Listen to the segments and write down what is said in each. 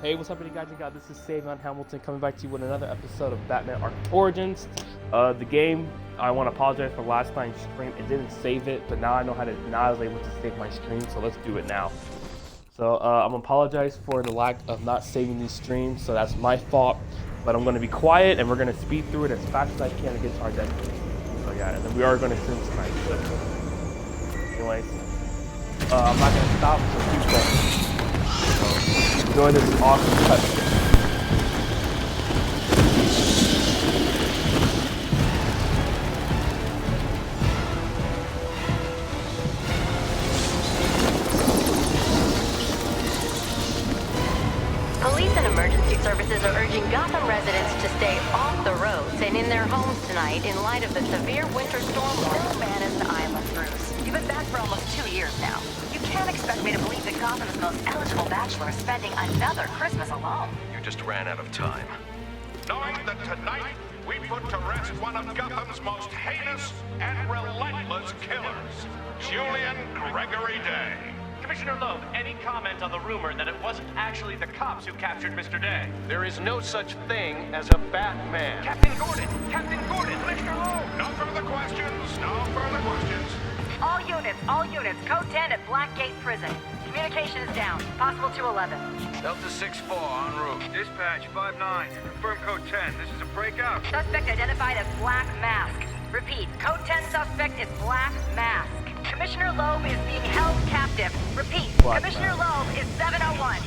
Hey, what's up, guys? This is Savion Hamilton coming back to you with another episode of Batman Arkham Origins. The game, I want to apologize for last night's stream. It didn't save it, but now I know how to. Now I was able to save my stream, so let's do it now. So I'm gonna apologize for the lack of not saving these streams. So that's my fault. But I'm gonna be quiet and we're gonna speed through it as fast as I can to get to our destination. So yeah, and then we are gonna stream tonight. So, anyways, I'm not gonna stop. So keep going. Enjoy this awesome cutscene. Police and emergency services are urging Gotham residents to stay off the roads and in their homes tonight in light of the severe winter storm. No man is an island, Bruce. You've been back for almost 2 years now. You can't expect me to believe that Gotham's most eligible bachelor is spending another Christmas alone. You just ran out of time. Knowing that tonight we put to rest one of Gotham's most heinous and relentless killers, Julian Gregory Day. Commissioner Loeb, any comment on the rumor that it wasn't actually the cops who captured Mr. Day? There is no such thing as a Batman. Captain Gordon! Captain Gordon! Commissioner Loeb! No further questions, no further questions. All units, code 10 at Blackgate Prison. Communication is down, possible to 11. Delta 6-4 en route. Dispatch 5-9, confirm code 10. This is a breakout. Suspect identified as Black Mask. Repeat, code 10 suspect is Black Mask. Commissioner Loeb is being held captive. Repeat, Black Commissioner Loeb is 701.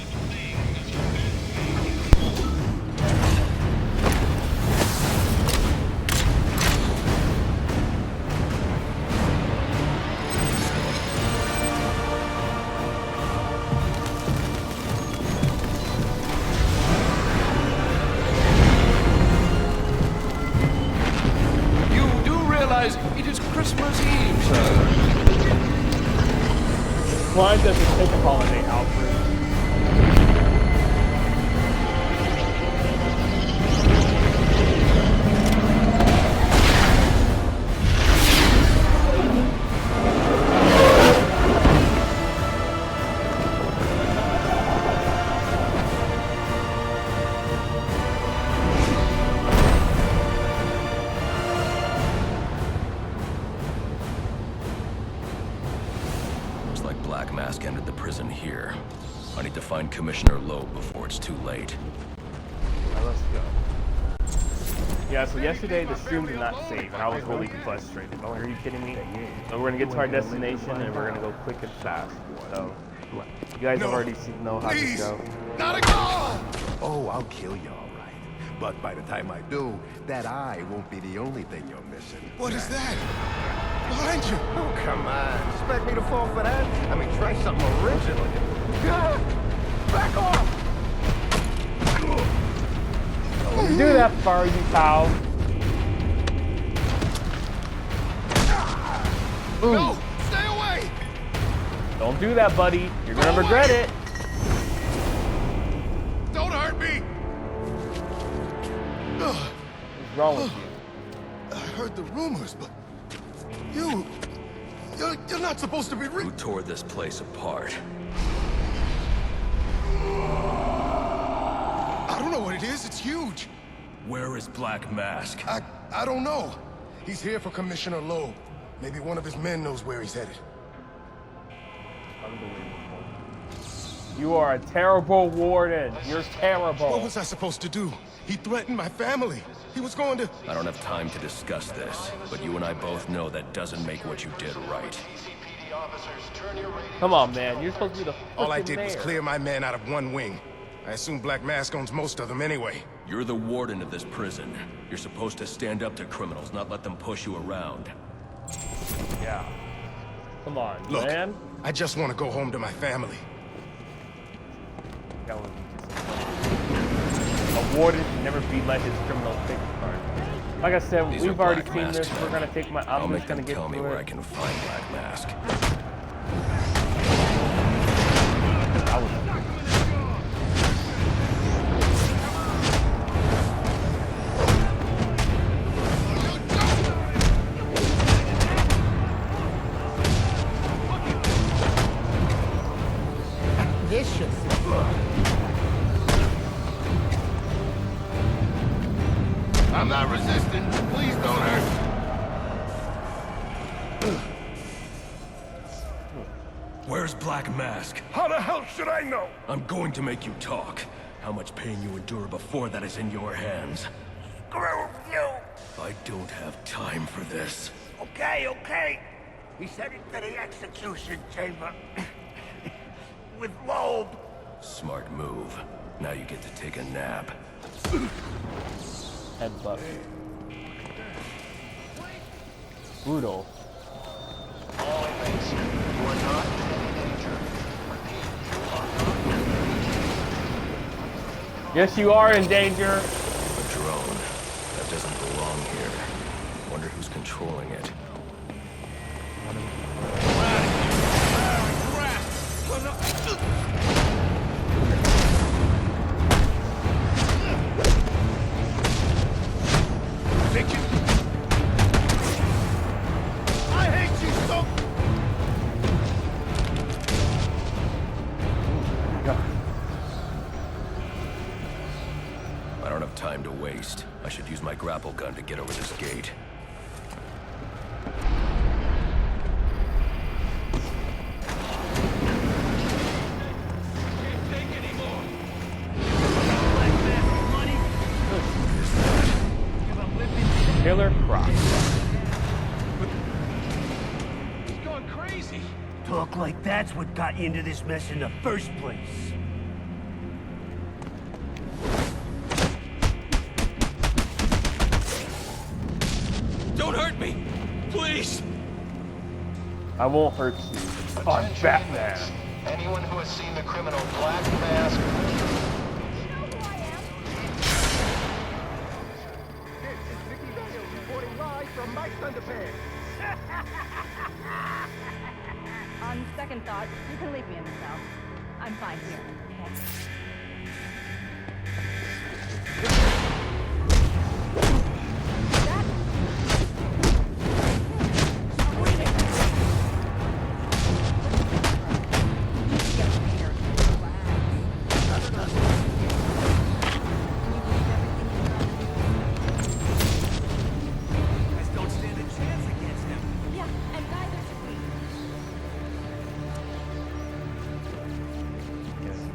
It is Christmas Eve, sir. Why does it take a holiday, Alfred? Black Mask entered the prison here. I need to find Commissioner Loeb before it's too late. Alright, let's go. Yeah, so yesterday the stream did not save, and I was really frustrated. Oh, are you kidding me? So we're gonna get to our destination, and we're gonna go quick and fast. So, you guys have already know how to go. Not again! Oh, I'll kill you all right. But by the time I do, that eye won't be the only thing you're missing. What is that? Behind you! Oh, come on. Expect me to fall for that? I mean, try something original. Ah! Back off! Don't do that, Fargy pal. No! Stay away! Don't do that, buddy. You're gonna regret it. Don't hurt me! What's wrong with you? I heard the rumors, but you're not supposed to be Who tore this place apart? I don't know what it is. It's huge. Where is Black Mask? I don't know. He's here for Commissioner Loeb. Maybe one of his men knows where he's headed. Unbelievable. You are a terrible warden. You're terrible. What was I supposed to do? He threatened my family. He was going to... I don't have time to discuss this, but you and I both know that doesn't make what you did right. Come on, man. You're supposed to be the All I freaking did was mayor. clear my men out of one wing. I assume Black Mask owns most of them anyway. You're the warden of this prison. You're supposed to stand up to criminals, not let them push you around. Yeah. Come on, Look, man. I just want to go home to my family. That would be just a warden should never be let his criminal pick apart. Like I said, These are we've already Black seen Mask's this. We're men. gonna take my. I'll I'm make just gonna them get tell me through where it. I can find Black Mask. I was. vicious. Where's Black Mask? How the hell should I know? I'm going to make you talk. How much pain you endure before that is in your hands. Screw you! I don't have time for this. Okay. He sent it to the execution chamber. With Loeb. Smart move. Now you get to take a nap. Headbutt. Brutal. All inmates, you are not in danger. Repeat, you are not in danger. Yes, you are in danger. A drone. That doesn't belong here. Wonder who's controlling it. I hate you so. I don't have time to waste. I should use my grapple gun to get over this gate. Killer Croc. He's going crazy. Talk like that's what got you into this mess in the first place. Don't hurt me! Please! I won't hurt you. I'm Attention Batman. inmates. Anyone who has seen the criminal Black Mask. This is Vicky Daniels reporting live from Mike's Underpants. On second thought, you can leave me in the cell. I'm fine here. Okay.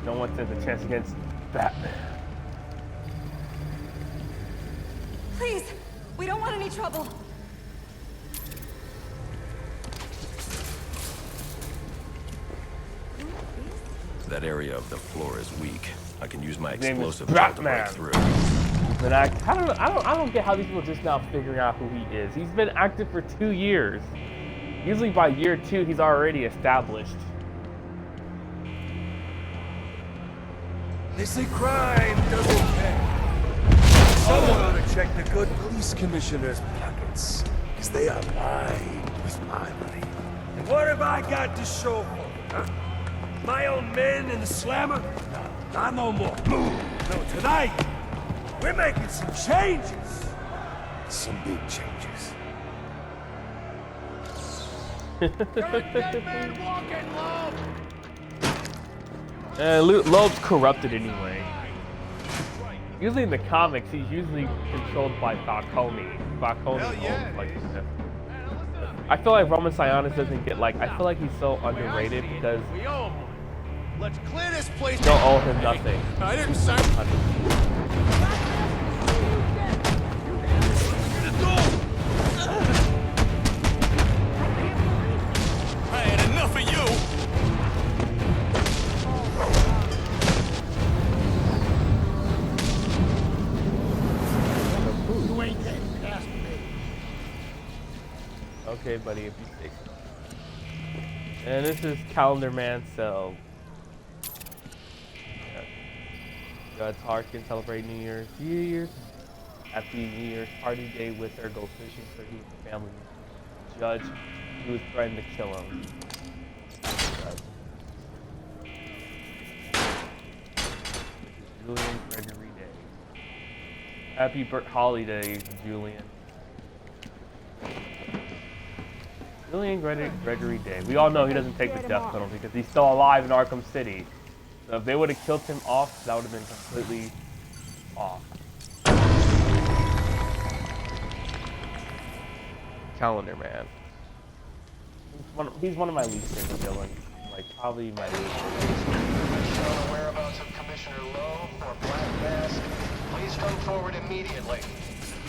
No one stands a chance against Batman. Please, we don't want any trouble. That area of the floor is weak. I can use my His name is explosive gel to break Batman. through. But I don't get how these people just now figuring out who he is. He's been active for 2 years. Usually by year 2, he's already established. They say crime doesn't pay. Someone ought to check the good police commissioner's pockets, because they are lined with my money. And what have I got to show for it, huh? My own men in the slammer? No, not no more. No, tonight, we're making some changes. Some big changes. Loeb's corrupted anyway. Usually in the comics, he's usually controlled by Falcone. Falcone owns like this. I feel like Roman Sionis doesn't get like. I feel like he's so underrated because We owe him. Let's clear this place. you don't owe him nothing. I didn't sign. I had enough of you. You ain't getting past me. Okay, buddy, if you say so. And this is Calendar Man's cell. Judge Harkin celebrate New Year's. Happy New Year's party day with her, go fishing for he and family. Judge, who was threatened to kill him. Julian Gregory Day. Happy holidays, Julian. Julian Gregory Day. We all know he doesn't take the death penalty because he's still alive in Arkham City. So if they would have killed him off, that would have been completely off. Calendar Man. He's one of my least favorite villains. Like, probably my least favorite. Information on the whereabouts of Commissioner Lowe or Black Mask, please come forward immediately.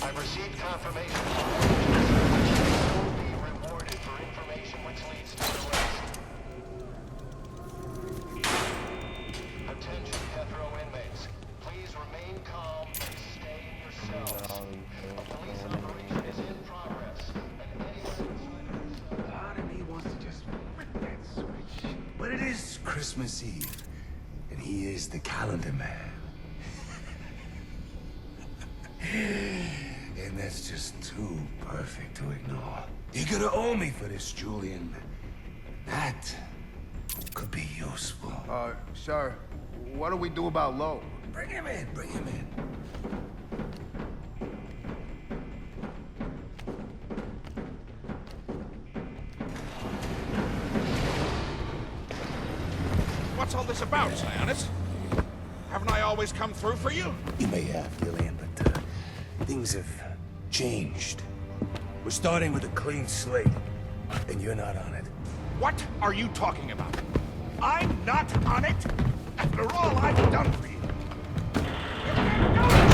I've received confirmation from agents which will be rewarded for information which leads to arrest. Attention death row inmates. Please remain calm and stay in your cells. A police operation is in progress, and anyone Part of me wants to just flip that switch. But it is Christmas Eve, and he is the calendar man. And that's just too perfect to ignore. You're gonna owe me for this, Julian. That could be useful. Sir, what do we do about Lowe? Bring him in, bring him in. What's all this about, Sionis? Haven't I always come through for you? You may have, Gillian, but things have changed. We're starting with a clean slate, and you're not on it. What are you talking about? I'm not on it? After all I've done for you. You can't do it!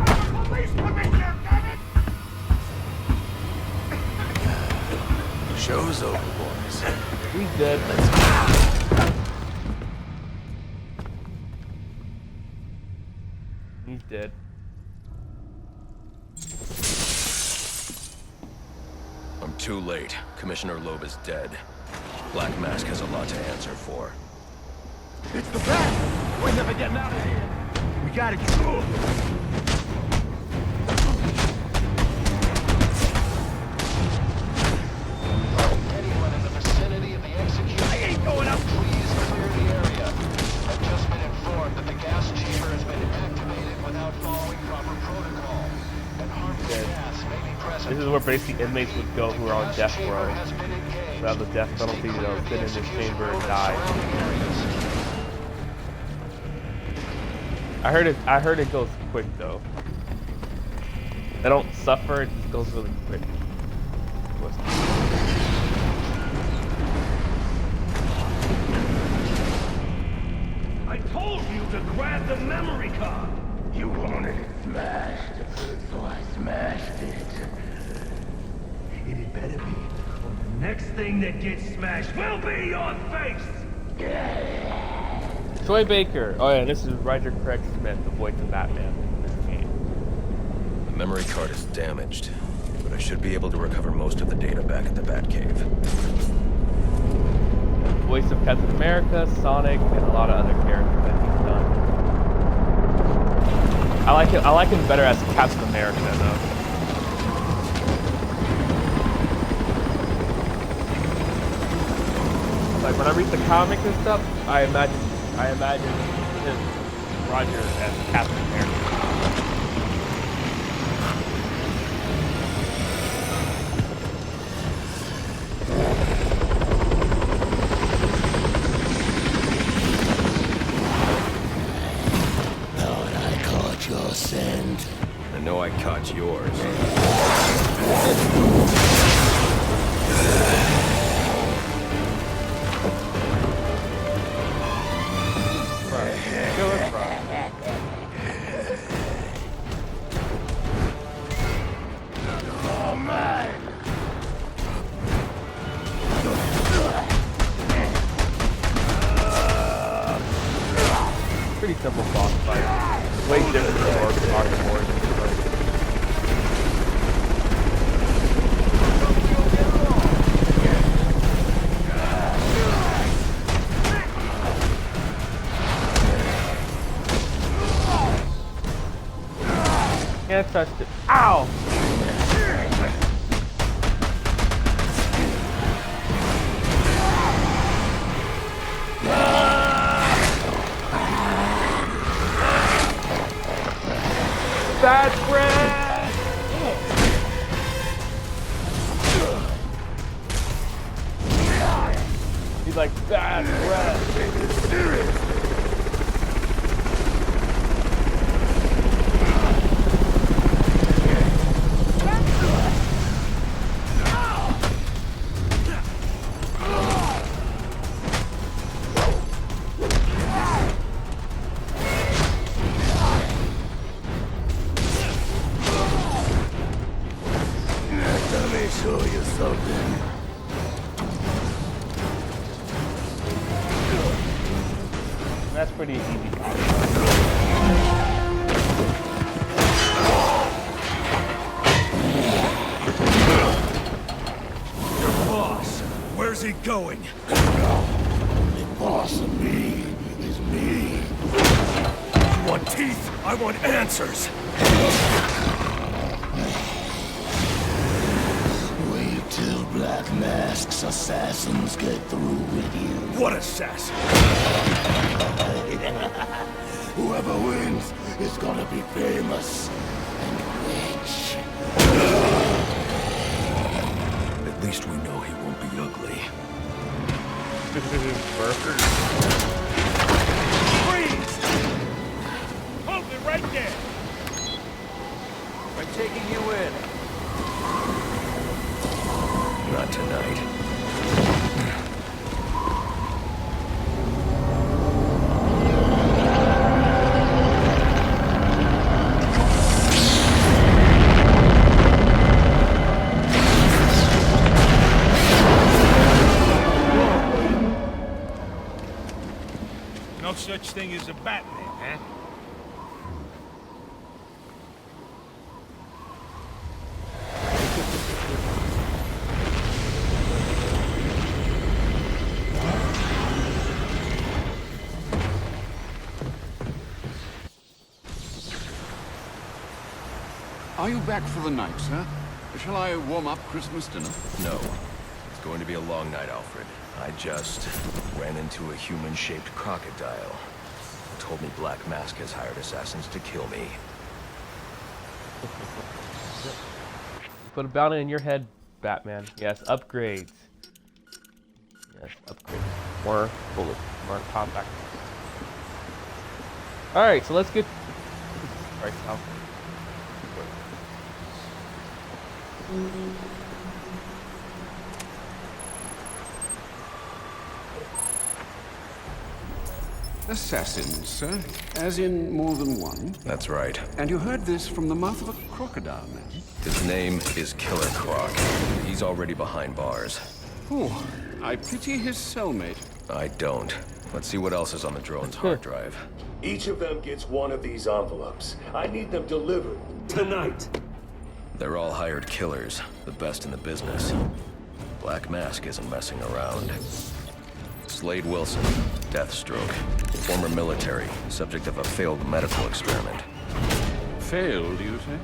I'm a police commissioner, damn it! Show's over, boys. He's dead. Let's go. He's dead. I'm too late. Commissioner Loeb is dead. Black Mask has a lot to answer for. It's the Bat! We're never getting out of here! We gotta go! anyone in the vicinity of the execution. I ain't going up! Please clear the area. I've just been informed that the gas chamber has been activated without following proper protocol. And harmful gas may be present. This is where basically inmates would go who are on death row. Without the death penalty, they'll sit in this chamber and die. I heard it goes quick though. They don't suffer, it just goes really quick. I told you to grab the memory card. You wanted it smashed, so I smashed it. It had better be, or the next thing that gets smashed will be your face. Troy Baker. Oh yeah, this is Roger Craig Smith, the voice of Batman in this game. The memory card is damaged, but I should be able to recover most of the data back at the Batcave. Voice of Captain America, Sonic, and a lot of other characters that he's done. I like him better as Captain America though. Like when I read the comic and stuff, I imagine him, Roger, as Captain America. Thought I caught your scent. I know I caught yours. Pretty simple boss fight. Way different than Arkham Origins. Can't touch it. Ow! Bad breath! He's like, bad breath. pretty easy. Your boss, where's he going? The boss of me is me. You want teeth? I want answers. Wait till Black Mask's assassins get through with you. What assassin? Whoever wins is gonna be famous and rich. At least we know he won't be ugly. Burger. Freeze! Hold it right there! I'm taking you in. Not tonight. No such thing as a Batman, huh? Are you back for the night, sir? Shall I warm up Christmas dinner? No. It's going to be a long night, Alfred. I just ran into a human-shaped crocodile. Told me Black Mask has hired assassins to kill me. Put a bounty in your head, Batman. Yes, upgrades. Yes, upgrades. More bullets, more compact. Alright, so let's get... Alright, Alfred. Assassins, sir? As in more than one? That's right. And you heard this from the mouth of a crocodile, man? His name is Killer Croc. He's already behind bars. Oh, I pity his cellmate. I don't. Let's see what else is on the drone's hard drive. Each of them gets one of these envelopes. I need them delivered tonight. They're all hired killers, the best in the business. Black Mask isn't messing around. Slade Wilson, Deathstroke, former military, subject of a failed medical experiment. Failed, you say?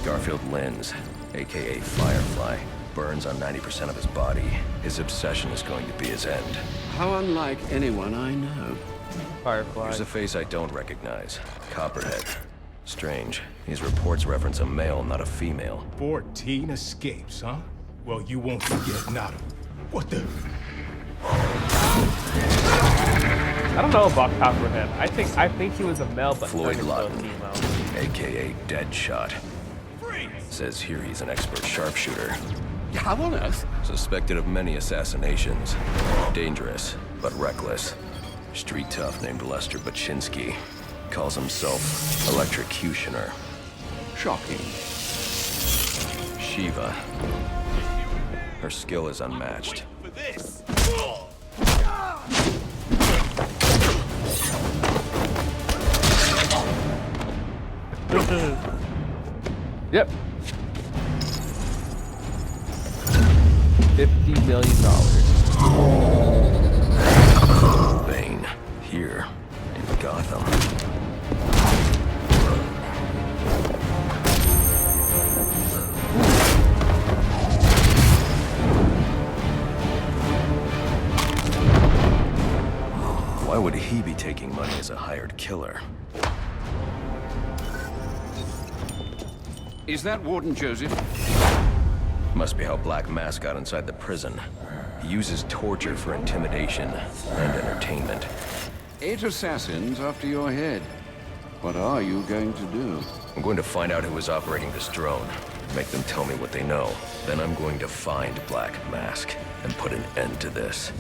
Garfield Linz, aka Firefly, burns on 90% of his body. His obsession is going to be his end. How unlike anyone I know. Firefly. Here's a face I don't recognize. Copperhead. Strange. These reports reference a male, not a female. 14 escapes, huh? Well, you won't forget nada. What the? I don't know about Copperhead. I think he was a male, but Floyd turned into a Lawton, female. aka Deadshot. Says here he's an expert sharpshooter. How on earth? Suspected of many assassinations. Dangerous, but reckless. Street tough named Lester Baczynski. Calls himself Electrocutioner. Shocking. Shiva. Her skill is unmatched. For this. Yep. $50 million. Bane. Here. In Gotham. Why would he be taking money as a hired killer? Is that Warden Joseph? Must be how Black Mask got inside the prison. He uses torture for intimidation and entertainment. 8 assassins after your head. What are you going to do? I'm going to find out who is operating this drone. Make them tell me what they know. Then I'm going to find Black Mask and put an end to this.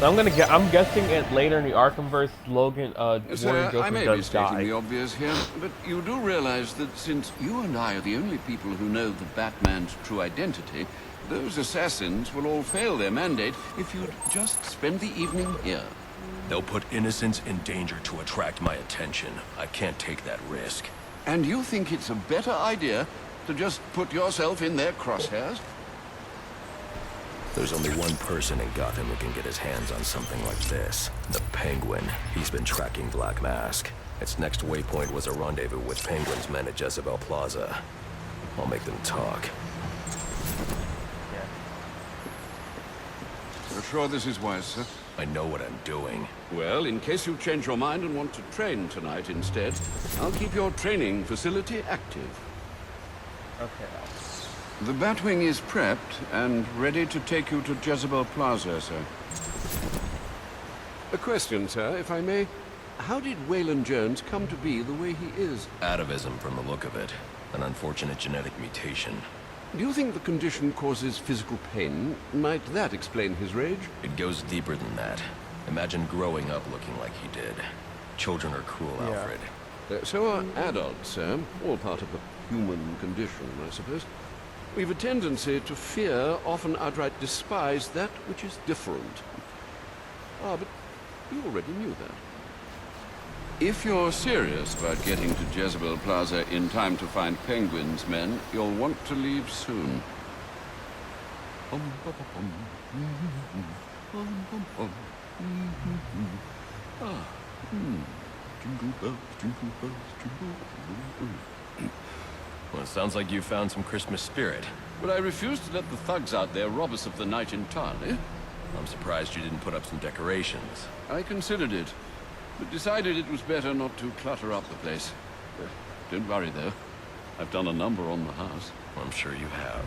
So I'm guessing it later in the Arkhamverse, Logan, Sir, Warren I Joker may be does stating die. the obvious here, but you do realize that since you and I are the only people who know the Batman's true identity, those assassins will all fail their mandate if you'd just spend the evening here. They'll put innocents in danger to attract my attention. I can't take that risk. And you think it's a better idea to just put yourself in their crosshairs? There's only one person in Gotham who can get his hands on something like this. The Penguin. He's been tracking Black Mask. Its next waypoint was a rendezvous with Penguin's men at Jezebel Plaza. I'll make them talk. You're sure this is wise, sir? I know what I'm doing. Well, in case you change your mind and want to train tonight instead, I'll keep your training facility active. Okay. The Batwing is prepped and ready to take you to Jezebel Plaza, sir. A question, sir, if I may. How did Waylon Jones come to be the way he is? Atavism from the look of it. An unfortunate genetic mutation. Do you think the condition causes physical pain? Might that explain his rage? It goes deeper than that. Imagine growing up looking like he did. Children are cruel, Alfred. So are adults, sir. All part of the human condition, I suppose. We've a tendency to fear, often outright despise, that which is different. Ah, but you already knew that. If you're serious about getting to Jezebel Plaza in time to find Penguin's men, you'll want to leave soon. Jingle bells, jingle bells, jingle bells. Well, it sounds like you found some Christmas spirit. But I refuse to let the thugs out there rob us of the night entirely. I'm surprised you didn't put up some decorations. I considered it, but decided it was better not to clutter up the place. Don't worry, though. I've done a number on the house. I'm sure you have.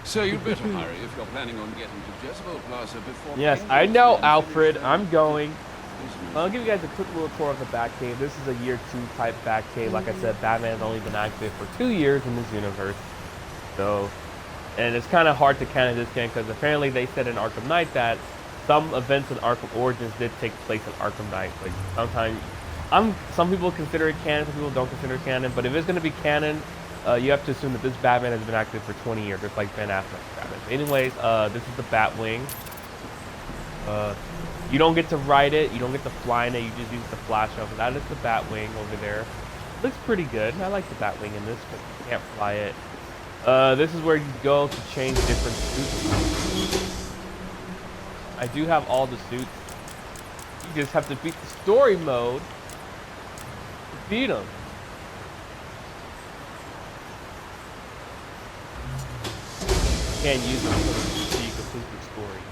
So you'd better hurry if you're planning on getting to Jezebel Plaza before... Yes, I know, Alfred. I'm going. I'll give you guys a quick little tour of the Batcave. This is a year 2 type Batcave. Like I said, Batman's only been active for 2 years in this universe. So, and it's kind of hard to canon this game because apparently they said in Arkham Knight that some events in Arkham Origins did take place in Arkham Knight. Like sometimes, some people consider it canon, some people don't consider it canon. But if it's going to be canon, you have to assume that this Batman has been active for 20 years, just like Ben Affleck's Batman. So anyways, this is the Batwing. You don't get to ride it, you don't get to fly in it, you just use the flash over. That is the Batwing over there. Looks pretty good. I like the Batwing in this, but you can't fly it. This is where you go to change different suits. I do have all the suits. You just have to beat the story mode to beat them. You can't use them until you complete the story.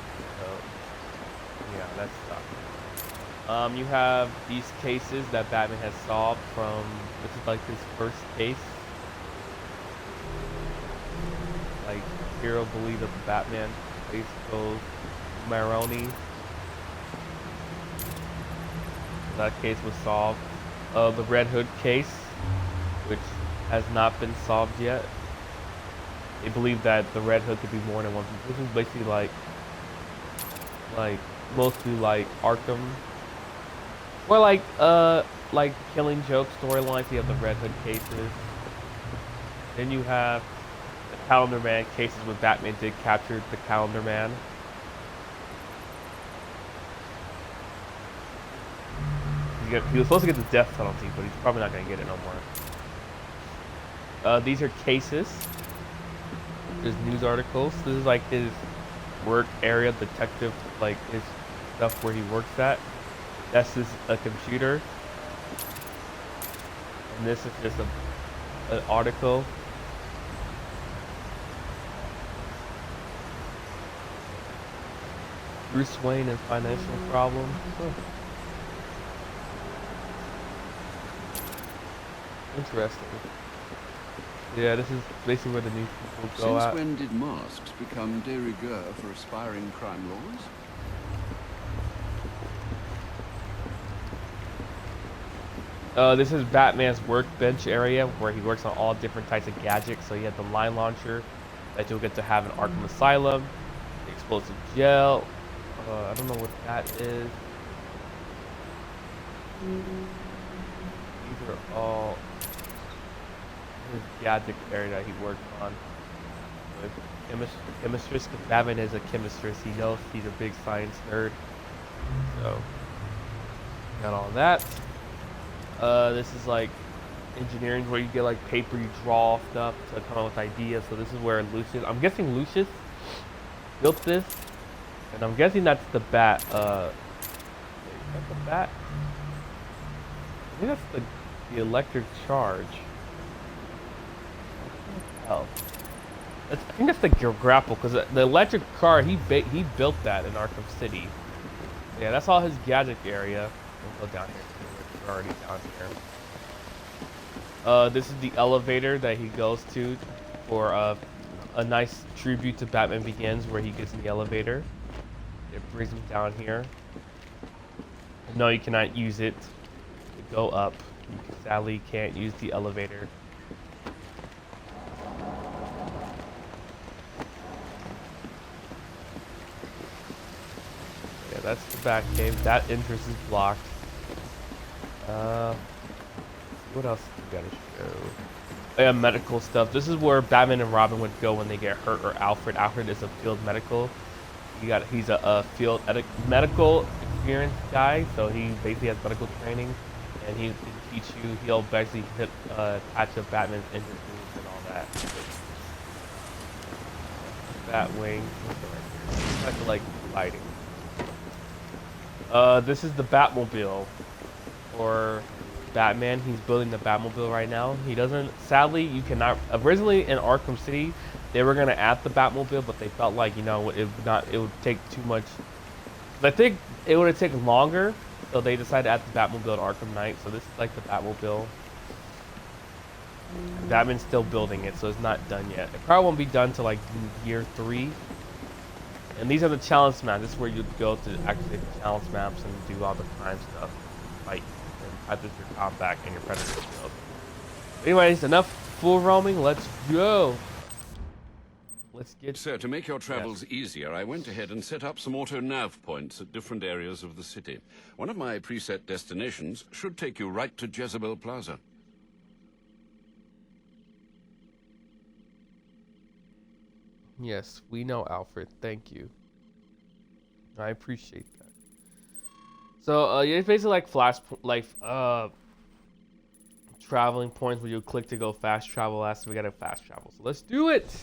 So, yeah, that sucks. You have these cases that Batman has solved from, this is like his first case. Like, Hero believed that the Batman case goes Maroni. That case was solved. The Red Hood case, which has not been solved yet. They believe that the Red Hood could be more than one piece. This is basically like mostly like Arkham, or like Killing Joke storylines. You have the Red Hood cases. Then you have the Calendar Man cases where Batman did capture the Calendar Man. He was supposed to get the death penalty, but he's probably not going to get it no more. These are cases. There's news articles. This is like his work area, detective, like his stuff where he works at. That's just a computer. And this is just an article. Bruce Wayne and financial problems. Interesting. Yeah, this is basically where the new people go Since at. when did masks become de rigueur for aspiring crime lords? This is Batman's workbench area where he works on all different types of gadgets. So you have the line launcher that you'll get to have in Arkham Asylum, the explosive gel, I don't know what that is. These are all his gadget area that he worked on. With chemistress, because Batman is a chemistress. He knows he's a big science nerd. So, got all that. This is like engineering, where you get like paper, you draw stuff to come up with ideas. So this is where Lucius, I'm guessing Lucius built this, and I'm guessing that's the bat. Wait, is that the bat? I think that's the electric charge. Oh, I think that's the grapple, because the electric car, he built that in Arkham City. Yeah, that's all his gadget area. We'll go down here. We're already down here. This is the elevator that he goes to for a nice tribute to Batman Begins, where he gets in the elevator. It brings him down here. No, you cannot use it to go up. You sadly can't use the elevator. Yeah, that's the Batcave. That entrance is blocked. What else do we gotta show? Oh, yeah, medical stuff. This is where Batman and Robin would go when they get hurt, or Alfred. Alfred is a field medical. He's a field medical experience guy, so he basically has medical training, and he can teach you. He'll basically patch up Batman's injured wounds and all that. Batwing. I feel like fighting. This is the Batmobile, or Batman. He's building the Batmobile right now. He doesn't, sadly, you cannot, originally in Arkham City, they were going to add the Batmobile, but they felt like, you know, it would take too much. I think it would have taken longer, so they decided to add the Batmobile to Arkham Knight. So this is like the Batmobile. Batman's still building it, so it's not done yet. It probably won't be done till like year 3. And these are the challenge maps. This is where you'd go to activate the challenge maps and do all the crime stuff, fight, and practice your combat and your predator skills. Anyways, enough full roaming. Let's go. Let's get. Sir, to make your travels easier, I went ahead and set up some auto-nav points at different areas of the city. One of my preset destinations should take you right to Jezebel Plaza. Yes, we know, Alfred. Thank you. I appreciate that. So, yeah, it's basically like traveling points where you click to go fast travel. Last, we got a fast travel. So let's do it.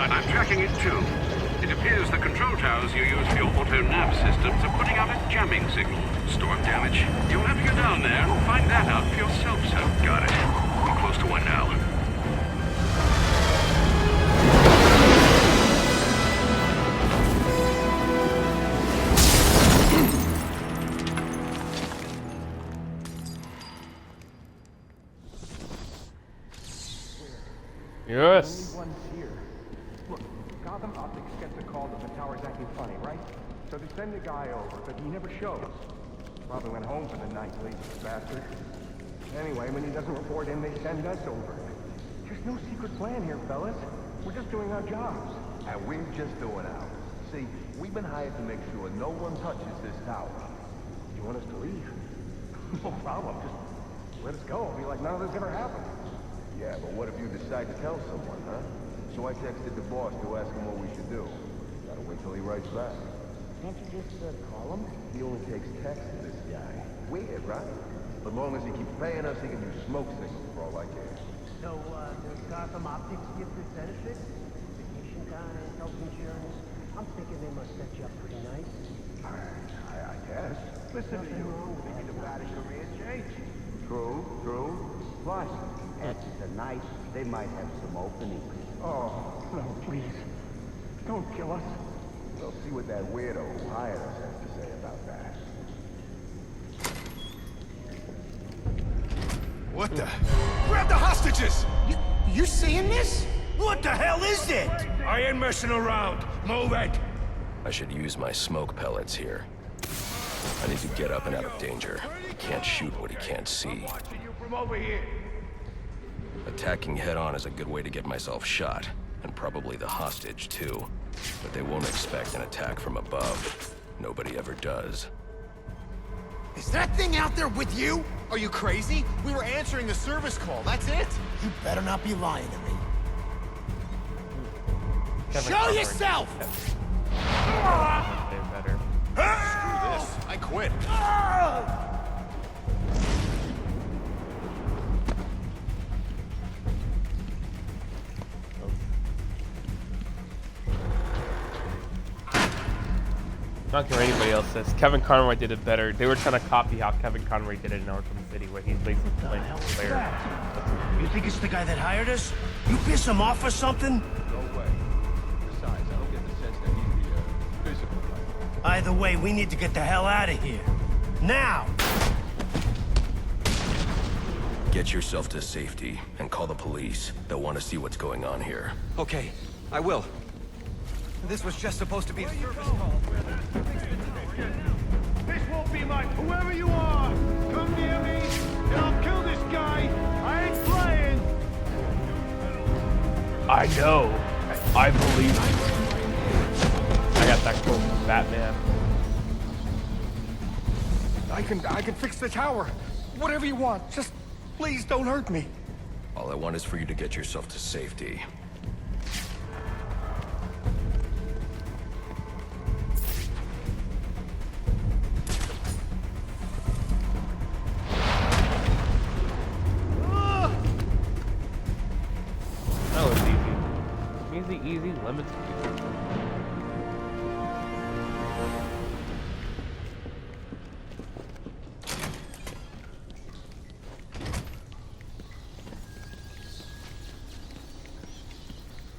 I'm tracking it too. It appears the control towers you use for your auto-nav systems are putting out a jamming signal. Storm damage. You'll have to go down there and find that out for yourself, sir. Got it. We're close to one now. Yes. Look, Gotham Optics gets a call that the tower's acting funny, right? So they send a guy over, but he never shows. Probably went home for the night, lazy bastard. Anyway, when he doesn't report in, they send us over. There's no secret plan here, fellas. We're just doing our jobs. And we're just doing ours. See, we've been hired to make sure no one touches this tower. You want us to leave? No problem. Just let us go. It'll be like none of this ever happened. Yeah, but what if you decide to tell someone, huh? So I texted the boss to ask him what we should do. Gotta wait till he writes back. Can't you just call him? He only takes texts, this guy. Weird, right? As long as he keeps paying us, he can do smoke signals for all I care. So, does Gotham Optics give this benefit? Vacation time, health insurance? I'm thinking they must set you up pretty nice. I guess. Listen to you. Thinking about a career change. True. Plus, after tonight, they might have some openings. Oh, no, please. Don't kill us. We'll see what that weirdo who hired us has to say about that. What the? Grab the hostages! You seeing this? What the hell is it? I ain't messing around. Move it! I should use my smoke pellets here. I need to get up and out of danger. He can't shoot what he can't see. From over here. Attacking head-on is a good way to get myself shot, and probably the hostage, too. But they won't expect an attack from above. Nobody ever does. Is that thing out there with you? Are you crazy? We were answering a service call, that's it? You better not be lying to me. Show yourself! Better. Screw this. I quit. Not care what anybody else says. Kevin Conroy did it better. They were trying to copy how Kevin Conroy did it in Arkham City, where he's basically playing player. You think it's the guy that hired us? You piss him off or something? No way. Besides, I don't get the sense that he's the physical type. Either way, we need to get the hell out of here. Now! Get yourself to safety and call the police. They'll want to see what's going on here. Okay, I will. This was just supposed to be a service call. This won't be mine. Whoever you are, come near me, and I'll kill this guy. I ain't playing. I know. I believe you. I got that quote from Batman. I can fix the tower. Whatever you want. Just please don't hurt me. All I want is for you to get yourself to safety. That was easy. Easy, lemons.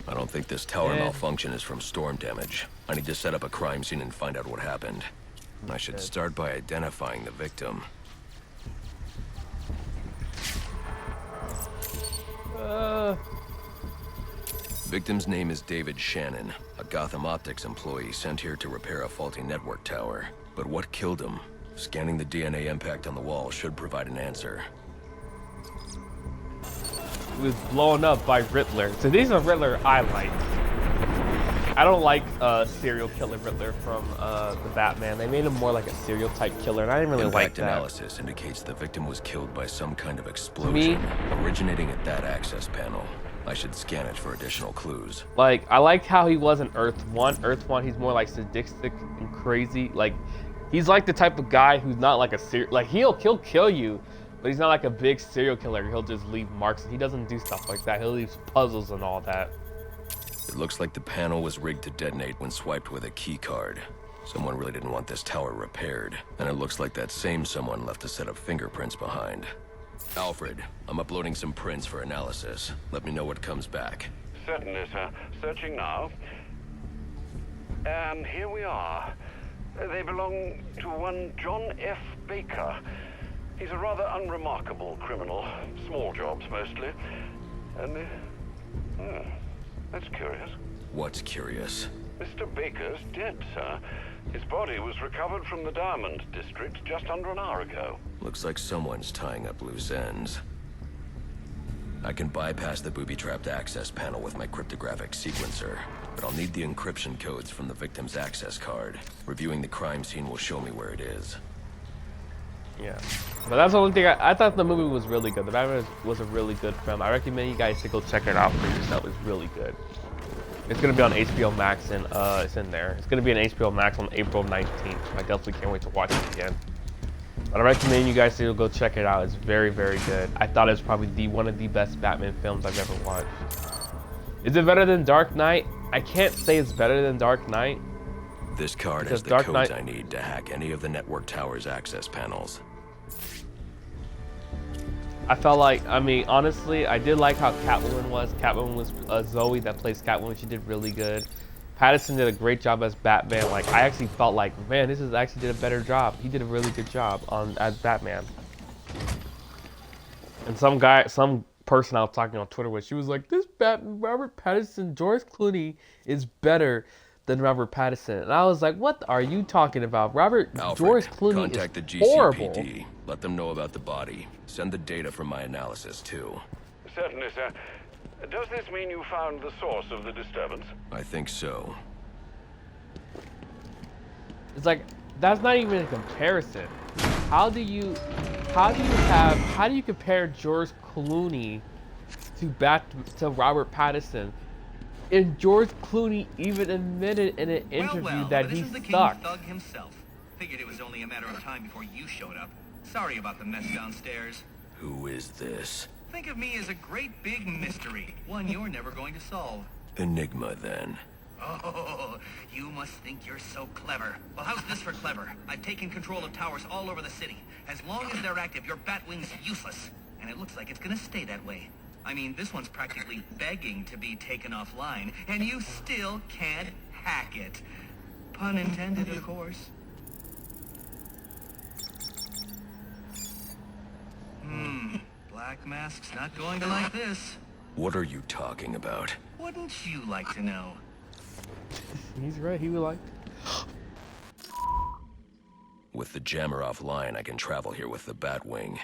I don't think this tower malfunction is from storm damage. I need to set up a crime scene and find out what happened. I should start by identifying the victim. Victim's name is David Shannon, a Gotham Optics employee sent here to repair a faulty network tower. But what killed him? Scanning the DNA impact on the wall should provide an answer. He was blown up by Riddler. So these are Riddler I like. I don't like serial killer Riddler from the Batman. They made him more like a serial type killer, and I didn't really like that. Impact analysis indicates the victim was killed by some kind of explosion originating at that access panel. I should scan it for additional clues. Like, I like how he wasn't Earth 1. Earth 1, he's more like sadistic and crazy. Like, he's like the type of guy who's not like a serial... Like, he'll kill you, but he's not like a big serial killer. He'll just leave marks. He doesn't do stuff like that. He'll leave puzzles and all that. It looks like the panel was rigged to detonate when swiped with a key card. Someone really didn't want this tower repaired, and it looks like that same someone left a set of fingerprints behind. Alfred, I'm uploading some prints for analysis. Let me know what comes back. Certainly, sir. Searching now. Here we are. They belong to one John F. Baker. He's a rather unremarkable criminal. Small jobs, mostly. And, that's curious. What's curious? Mr. Baker's dead, sir. His body was recovered from the Diamond District just under an hour ago. Looks like someone's tying up loose ends. I can bypass the booby-trapped access panel with my cryptographic sequencer, but I'll need the encryption codes from the victim's access card. Reviewing the crime scene will show me where it is. Yeah, but that's the only thing. I thought the movie was really good. The Batman was a really good film. I recommend you guys to go check it out for yourself. It's really good. It's gonna be on HBO Max, and it's in there. It's gonna be on HBO Max on April 19th. I definitely can't wait to watch it again. But I recommend you guys to go check it out. It's very, very good. I thought it was probably one of the best Batman films I've ever watched. Is it better than Dark Knight? I can't say it's better than Dark Knight. This card has the codes I need to hack any of the network tower's access panels. I felt like, I mean, honestly, I did like how Catwoman was. Catwoman was Zoe that plays Catwoman. She did really good. Pattinson did a great job as Batman. Like, I actually felt like, man, this is actually did a better job. He did a really good job as Batman. And some person I was talking on Twitter with, she was like, this Robert Pattinson, George Clooney is better than Robert Pattinson. And I was like, what are you talking about? Alfred, George Clooney contact is the horrible. GCPD. Let them know about the body. Send the data from my analysis, too. Certainly, sir. Does this mean you found the source of the disturbance? I think so. It's like, that's not even a comparison. How do you compare George Clooney to Robert Pattinson? And George Clooney even admitted in an interview that he this is the sucked. King Thug himself. Figured it was only a matter of time before you showed up. Sorry about the mess downstairs. Who is this? Think of me as a great big mystery, one you're never going to solve. Enigma, then. Oh, you must think you're so clever. Well, how's this for clever? I've taken control of towers all over the city. As long as they're active, your Batwing's useless. And it looks like it's gonna stay that way. I mean, this one's practically begging to be taken offline, and you still can't hack it. Pun intended, of course. Black Mask's not going to like this. What are you talking about? Wouldn't you like to know? He's right, he would like. With the jammer offline, I can travel here with the Batwing.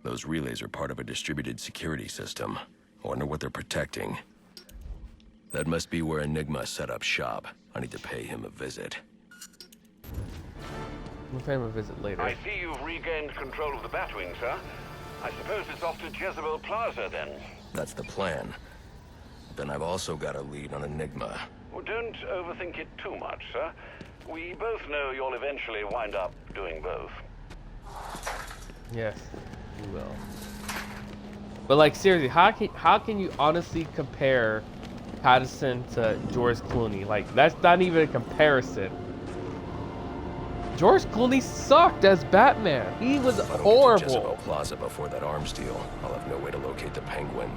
Those relays are part of a distributed security system. I wonder what they're protecting. That must be where Enigma set up shop. I need to pay him a visit. We'll pay him a visit later. I see you've regained control of the Batwing, sir. I suppose it's off to Jezebel Plaza, then. That's the plan. Then I've also got a lead on Enigma. Well, don't overthink it too much, sir. We both know you'll eventually wind up doing both. Yes, you will. But like seriously, how can you honestly compare Pattinson to George Clooney? Like that's not even a comparison. George Clooney sucked as Batman. He was horrible. To Jezebel Plaza before that arms deal. I'll have no way to locate the Penguin.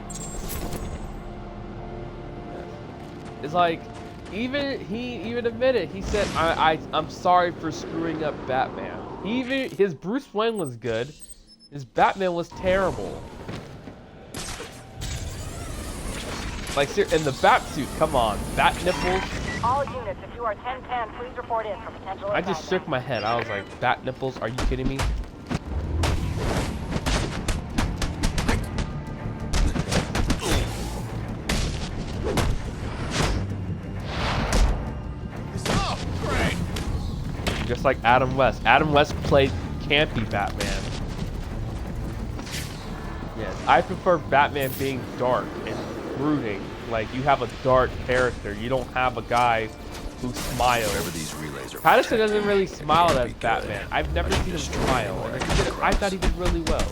It's like, he even admitted. He said, "I'm sorry for screwing up Batman." His Bruce Wayne was good. His Batman was terrible. Like, in the bat suit, come on, bat nipples. All units, if you are 1010, please report in for potential I just shook my head. I was like, bat nipples? Are you kidding me? Just like Adam West. Adam West played campy Batman. Yes, I prefer Batman being dark and brooding. Like, you have a dark character. You don't have a guy who smiles. These relays are Pattinson doesn't really smile as Batman. I've never seen him smile. And I thought he did really well.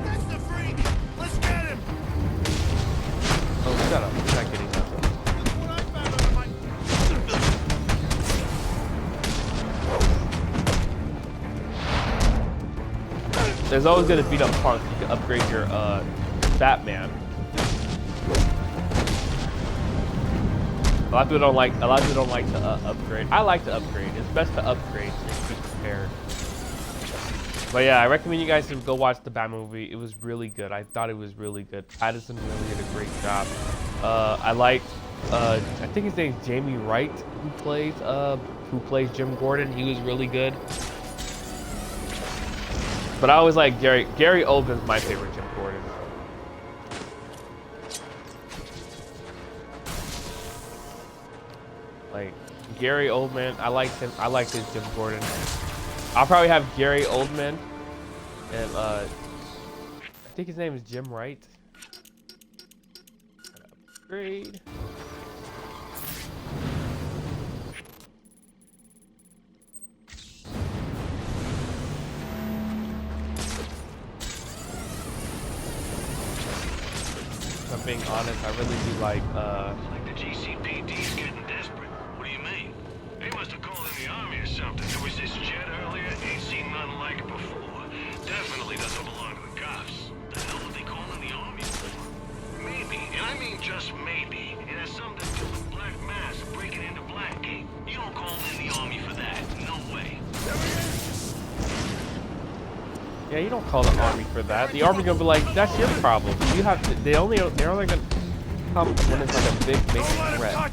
That's the freak! Let's get him! Oh, shut up. He's not getting that. There's always gonna beat up parts. You can upgrade your Batman. A lot of people don't like to upgrade. I like to upgrade. It's best to upgrade to be prepared. But yeah, I recommend you guys to go watch the Batman movie. It was really good. I thought it was really good. Pattinson really did a great job. I liked. I think his name's Jamie Wright, who plays Jim Gordon. He was really good. But I always like Gary Oldman's my favorite Jim Gordon. Like Gary Oldman, I liked him. I liked his Jim Gordon. I'll probably have Gary Oldman, and I think his name is Jim Wright. Upgrade. If I'm being honest, I really do like Like the GCPD's getting desperate. What do you mean? They must have called in the army or something. There was this jet earlier, ain't seen nothing like it before. Definitely doesn't belong to the cops. The hell would they call in the army for? Maybe, and I mean just maybe, it has something to do with Black Mask breaking into Blackgate. You don't call in the army for that. No way. Yeah, you don't call the army for that. The army gonna be like, that's your problem. You have to, they're only gonna come when it's like a big major threat. I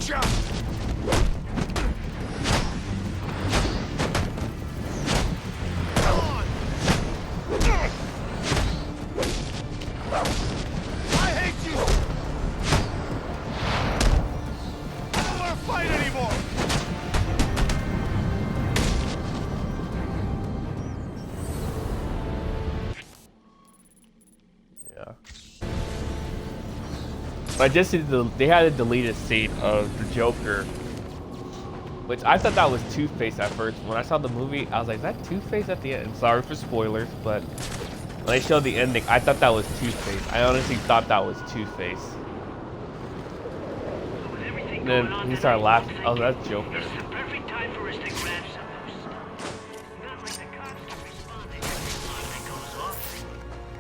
hate you! I don't want to fight anymore! Yeah. I just did they had a deleted scene of the Joker, which I thought that was Two-Face at first. When I saw the movie, I was like, is that Two-Face at the end? Sorry for spoilers, but when they showed the ending, I thought that was Two-Face. I honestly thought that was Two-Face. And then he started laughing. Oh, that's Joker. Perfect time for us to grab some new stuff. Not like the cops can respond to every alarm that goes off.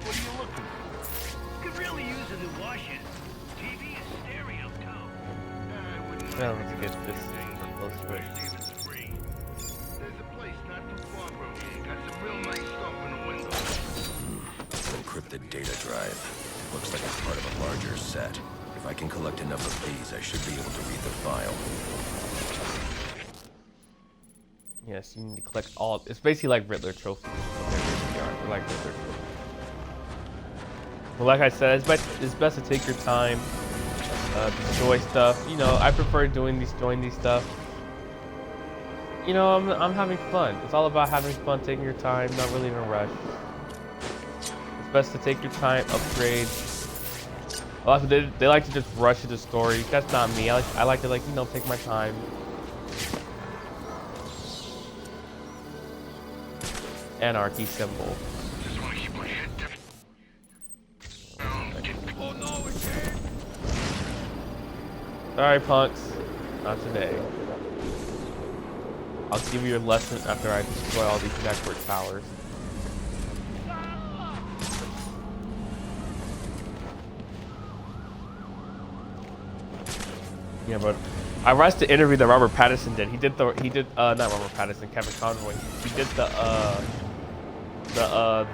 What are you looking for? Could really use a new washer. TV is stereo too. Well, let's get this close to it. There's a place not too far from here. Got some real nice stuff in the window. Encrypted data drive. Looks like it's part of a larger set. If I can collect enough of these, I should be able to read the file. Yes, you need to collect all. It's basically like Riddler trophies. Like Riddler trophies. But like I said, it's best to take your time, destroy stuff. You know, I prefer doing these stuff. You know, I'm having fun. It's all about having fun, taking your time, not really in a rush. It's best to take your time, upgrade. A lot of people, they like to just rush into stories. That's not me. I like to, like, you know, take my time. Anarchy symbol. Sorry, punks. Not today. I'll give you a lesson after I destroy all these network towers. Yeah, but I watched the interview that Robert Pattinson did. He did not Robert Pattinson, Kevin Conroy. He did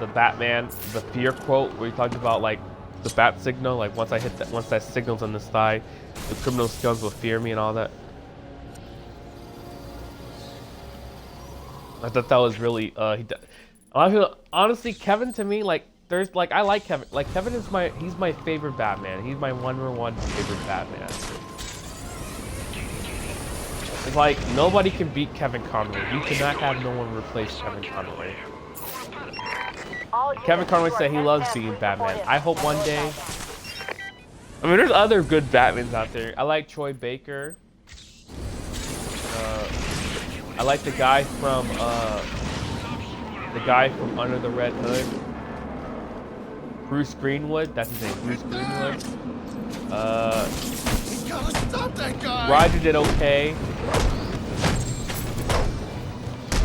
the Batman, the fear quote where he talked about like the bat signal, like once that signal's on the side, the criminal scums will fear me and all that. I thought that was really a lot of people, honestly, Kevin to me, like there's like I like Kevin. Like Kevin is he's my favorite Batman. He's my #1 favorite Batman. It's like nobody can beat Kevin Conroy. You cannot have no one replace Kevin Conroy. Kevin Conroy said he loves being Batman. I hope one day. I mean, there's other good Batmans out there. I like Troy Baker. I like the guy from Under the Red Hood. Bruce Greenwood. That's his name. Bruce Greenwood. You gotta stop that guy! Roger did okay.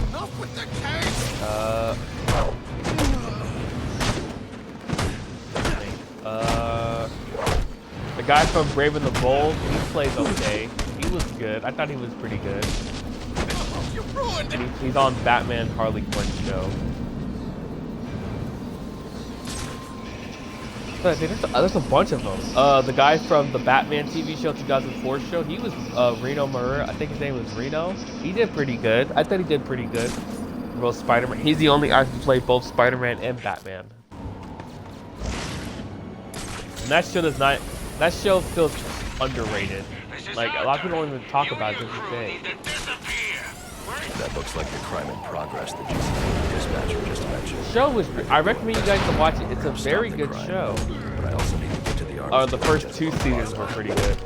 Enough with the case! The guy from Brave and the Bold, he plays okay. He was good. I thought he was pretty good. You ruined it! And he's on Batman Harley Quinn show. There's a bunch of them. The guy from the Batman TV show, 2004 show, he was Reno Murrah. I think his name was Reno. He did pretty good. I thought he did pretty good. Both Spider-Man. He's the only actor to play both Spider-Man and Batman. And that show does not. That show feels underrated. Like a lot of people don't even talk about it to this day. That looks like the crime in progress that GCPD dispatcher just mentioned. The show was. I recommend you guys to watch it. It's a very good show. But I also need to get to the arms. The first 2 seasons were pretty good.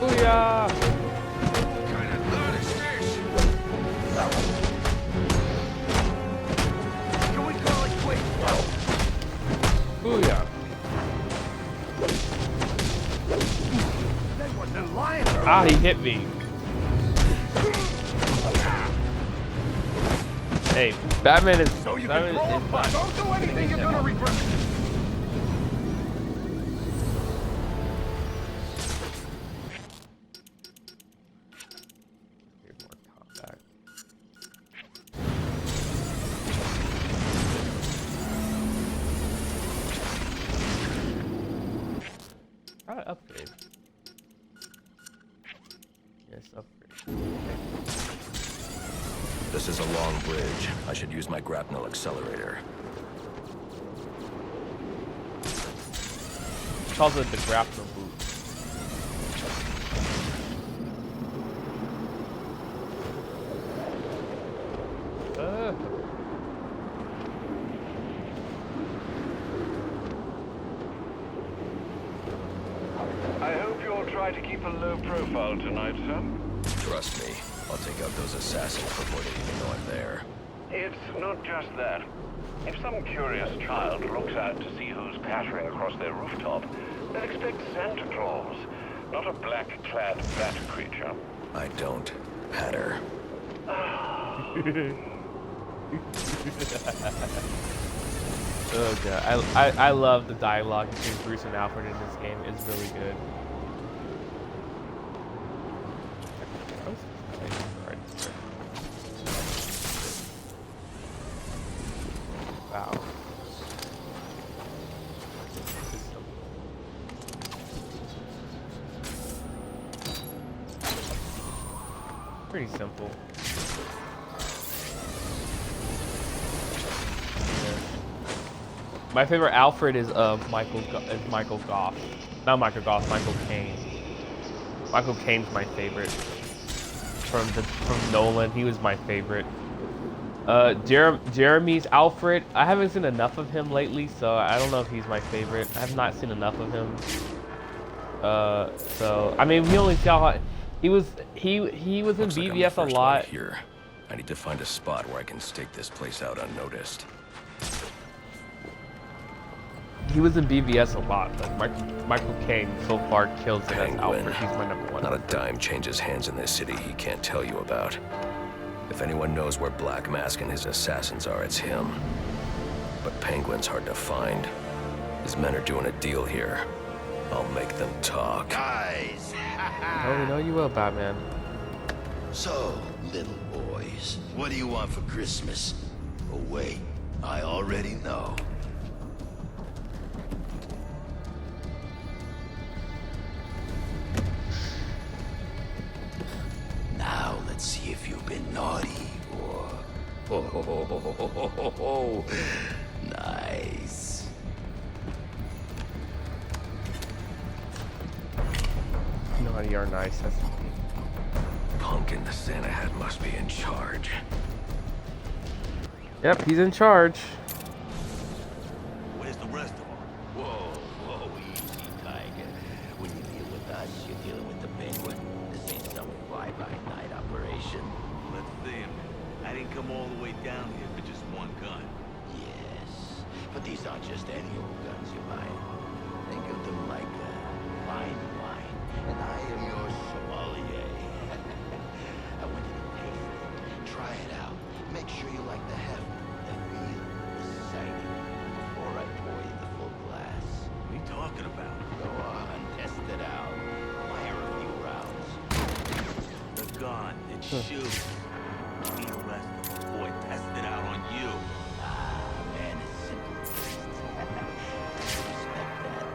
Booyah! Booyah. Ah, he hit me. Hey, Batman is. So you Batman can throw a is don't do anything you're gonna regret. got an upgrade. Yes, upgrade. This is a long bridge. I should use my grapnel accelerator. Calls it the grapnel boot. I hope you'll try to keep a low profile tonight, sir. Trust me, I'll take out those assassins before they even know I'm there. It's not just that. If some curious child looks out to see who's pattering across their rooftop, they'll expect Santa Claus, not a black-clad bat creature. I don't patter. Oh god, I love the dialogue between Bruce and Alfred in this game. It's really good. Wow. Pretty simple. My favorite Alfred is Michael Goff. Not Michael Goff, Michael Caine. Michael Caine's my favorite. From Nolan, he was my favorite. Jeremy's Alfred, I haven't seen enough of him lately, so I don't know if he's my favorite. I have not seen enough of him. So I mean, we only saw how he was in BVS a lot. Here, I need to find a spot where I can stake this place out unnoticed. He was in BVS a lot. Like Michael Caine so far kills it as Alfred. He's my number one. Not a dime changes hands in this city he can't tell you about. If anyone knows where Black Mask and his assassins are, it's him. But Penguin's hard to find. His men are doing a deal here. I'll make them talk. Guys! Oh, we know you will, Batman. So, little boys, what do you want for Christmas? Oh wait, I already know. Now let's see if you've been naughty or... Oh, nice. Naughty or nice, that's... Pumpkin the Santa hat must be in charge. Yep, he's in charge. Where's the rest of them? Whoa, easy, Tiger. When you deal with us, you're dealing with the Penguin. This ain't some fly-by-night operation. Let's see him. I didn't come all the way down here for just one gun. Yes, but these aren't just any old guns you're buying. Think of them like fine wine, and I am your sommelier. I want you to taste it, try it out, make sure you like the heft, the feel, the sight, before I pour you the full glass. What are you talking about? Go on, test it out. Fire a few rounds. The gun, it shoots. See the rest of them. Boy, test it out on you. Man, it's simple taste. Respect that.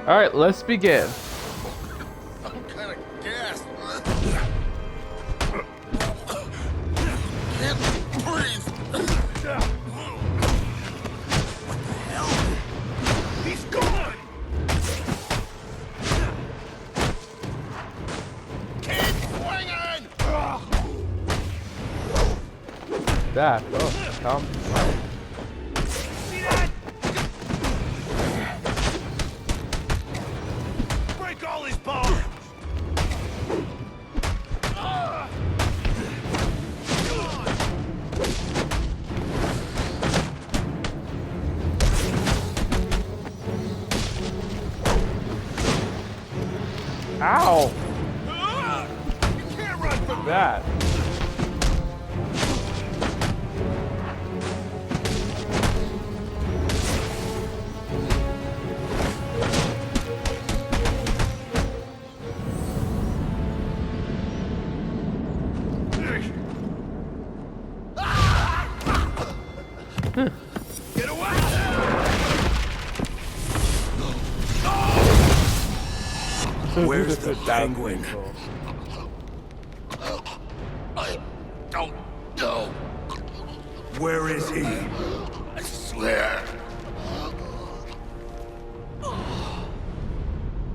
All right, let's begin. I'm kind of gassed. Can't breathe. What the hell? He's gone. Keep swinging. That. Oh, come. See that? Break all his bones. Ow! You can't run from That. Get Where's the penguin? I don't know. Where is he? I swear.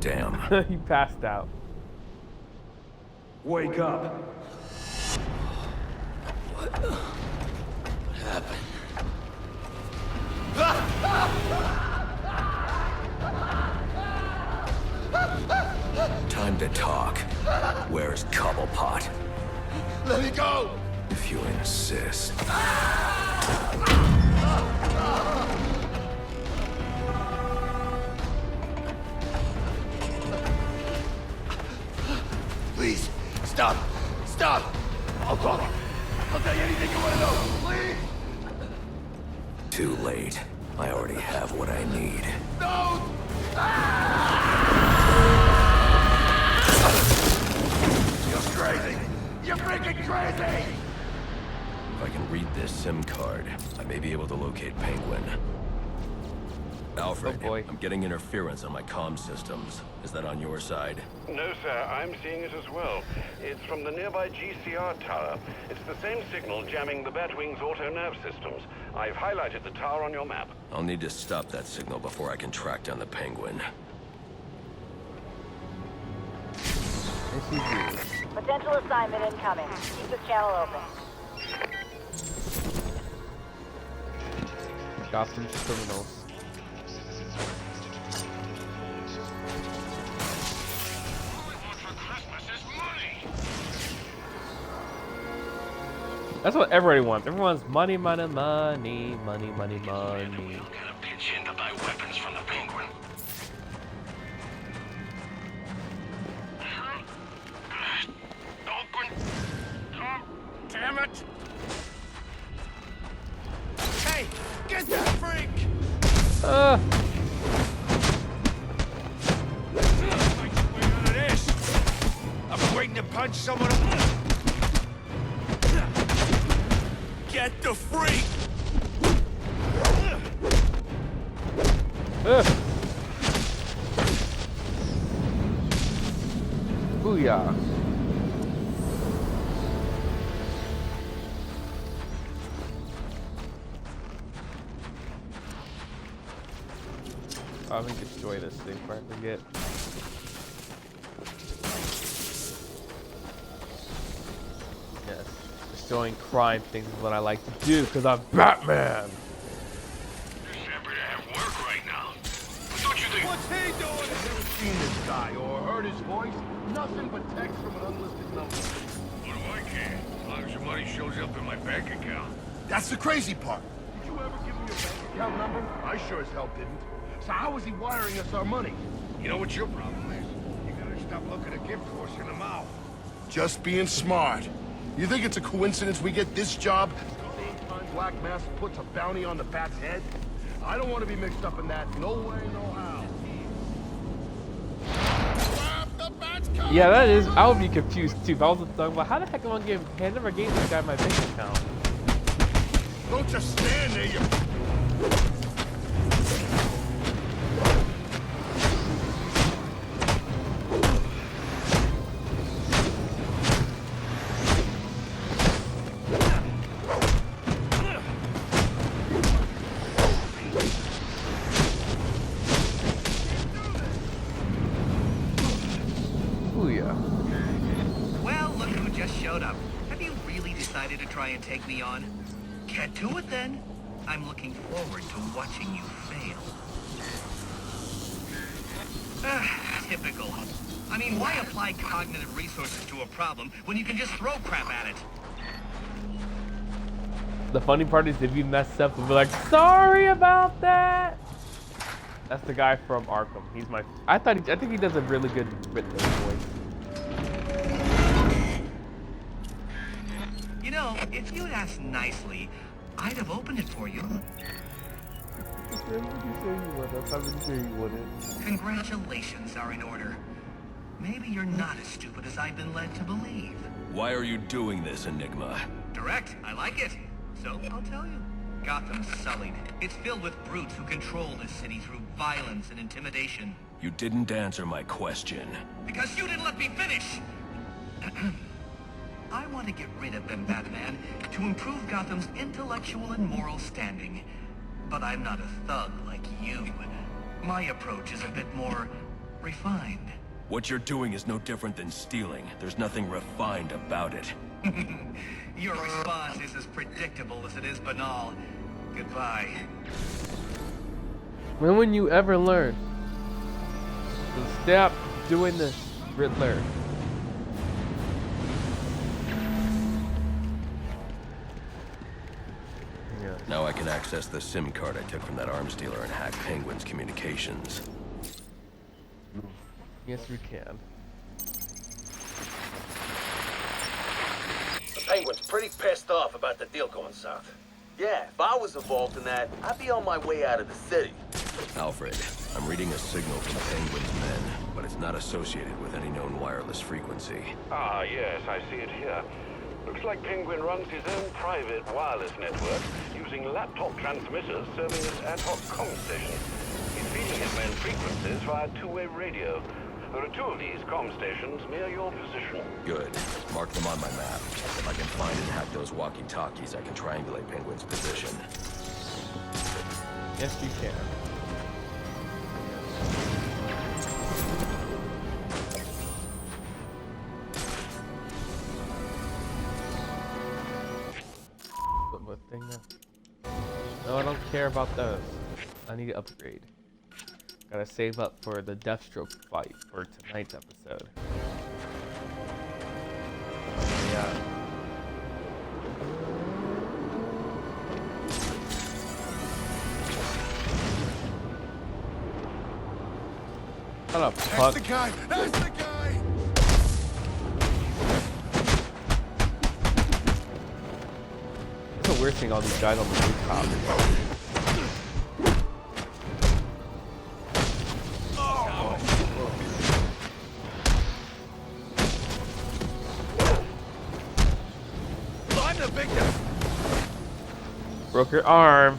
Damn. He passed out. Wake up. What happened? Time to talk. Where's Cobblepot? Let me go! If you insist. Please, stop! Stop! I'll call him. I'll tell you anything you want to know, please! Too late. I already have what I need. No! You're crazy! You're freaking crazy! If I can read this SIM card, I may be able to locate Penguin. Alfred, I'm getting interference on my comm systems. Is that on your side? No, sir. I'm seeing it as well. It's from the nearby GCR tower. It's the same signal jamming the Batwing's auto-nerve systems. I've highlighted the tower on your map. I'll need to stop that signal before I can track down the Penguin. Potential assignment incoming. Keep the channel open. Gotham's criminals. That's what everybody wants. Everyone's money, money, money, money, money, money. Pitch in to buy weapons from the Penguin. Open. Oh, damn it! Hey, get that freak! I'm waiting to punch someone. Get the freak! Booyah. I'm gonna destroy this thing before I forget. Yes, destroying crime things is what I like to do because I'm Batman. What's he doing? Never seen this guy or heard his voice. Nothing but text from an unlisted number. What do I care? As long as your money shows up in my bank account. That's the crazy part. Did you ever give him your bank account number? I sure as hell didn't. So how was he wiring us our money? You know what your problem is? You gotta stop looking a gift horse in the mouth. Just being smart. You think it's a coincidence we get this job? Same time Black Mask puts a bounty on the Bat's head? I don't want to be mixed up in that. No way, no how. Yeah, that is. I would be confused too. If I was talking about how the heck am I gonna give? I never gave this guy my bank account. Don't just stand there, you. Well, look who just showed up. Have you really decided to try and take me on? Get to it then. I'm looking forward to watching you fail. Typical. I mean, why apply cognitive resources to a problem when you can just throw crap at it? The funny part is if you mess up, we'll be like, sorry about that. That's the guy from Arkham. He's my. I think he does a really good Riddler voice. You know, if you'd asked nicely, I'd have opened it for you. Congratulations are in order. Maybe you're not as stupid as I've been led to believe. Why are you doing this, Enigma? Direct, I like it. So, I'll tell you. Gotham's sullied. It's filled with brutes who control this city through violence and intimidation. You didn't answer my question. Because you didn't let me finish! I want to get rid of them, Batman, to improve Gotham's intellectual and moral standing. But I'm not a thug like you. My approach is a bit more refined. What you're doing is no different than stealing. There's nothing refined about it. Your response is as predictable as it is banal. Goodbye. When will you ever learn? So stop doing this, Riddler. Yeah. Now I can access the SIM card I took from that arms dealer and hack Penguin's communications. Yes, we can. The Penguin's pretty pissed off about the deal going south. Yeah, if I was involved in that, I'd be on my way out of the city. Alfred, I'm reading a signal from Penguin's men, but it's not associated with any known wireless frequency. Ah, yes, I see it here. Looks like Penguin runs his own private wireless network using laptop transmitters serving as ad hoc comm stations. He's feeding his men frequencies via two-way radio. There are 2 of these comm stations near your position. Good. Mark them on my map. If I can find and hack those walkie-talkies, I can triangulate Penguin's position. Yes, you can. What thing now? No, I don't care about those. I need to upgrade. Gotta save up for the Deathstroke fight for tonight's episode. Yeah. Shut up, fuck. That's the guy! That's the guy! It's so weird seeing all these guys on the rooftop. I'm the victim! Broke your arm.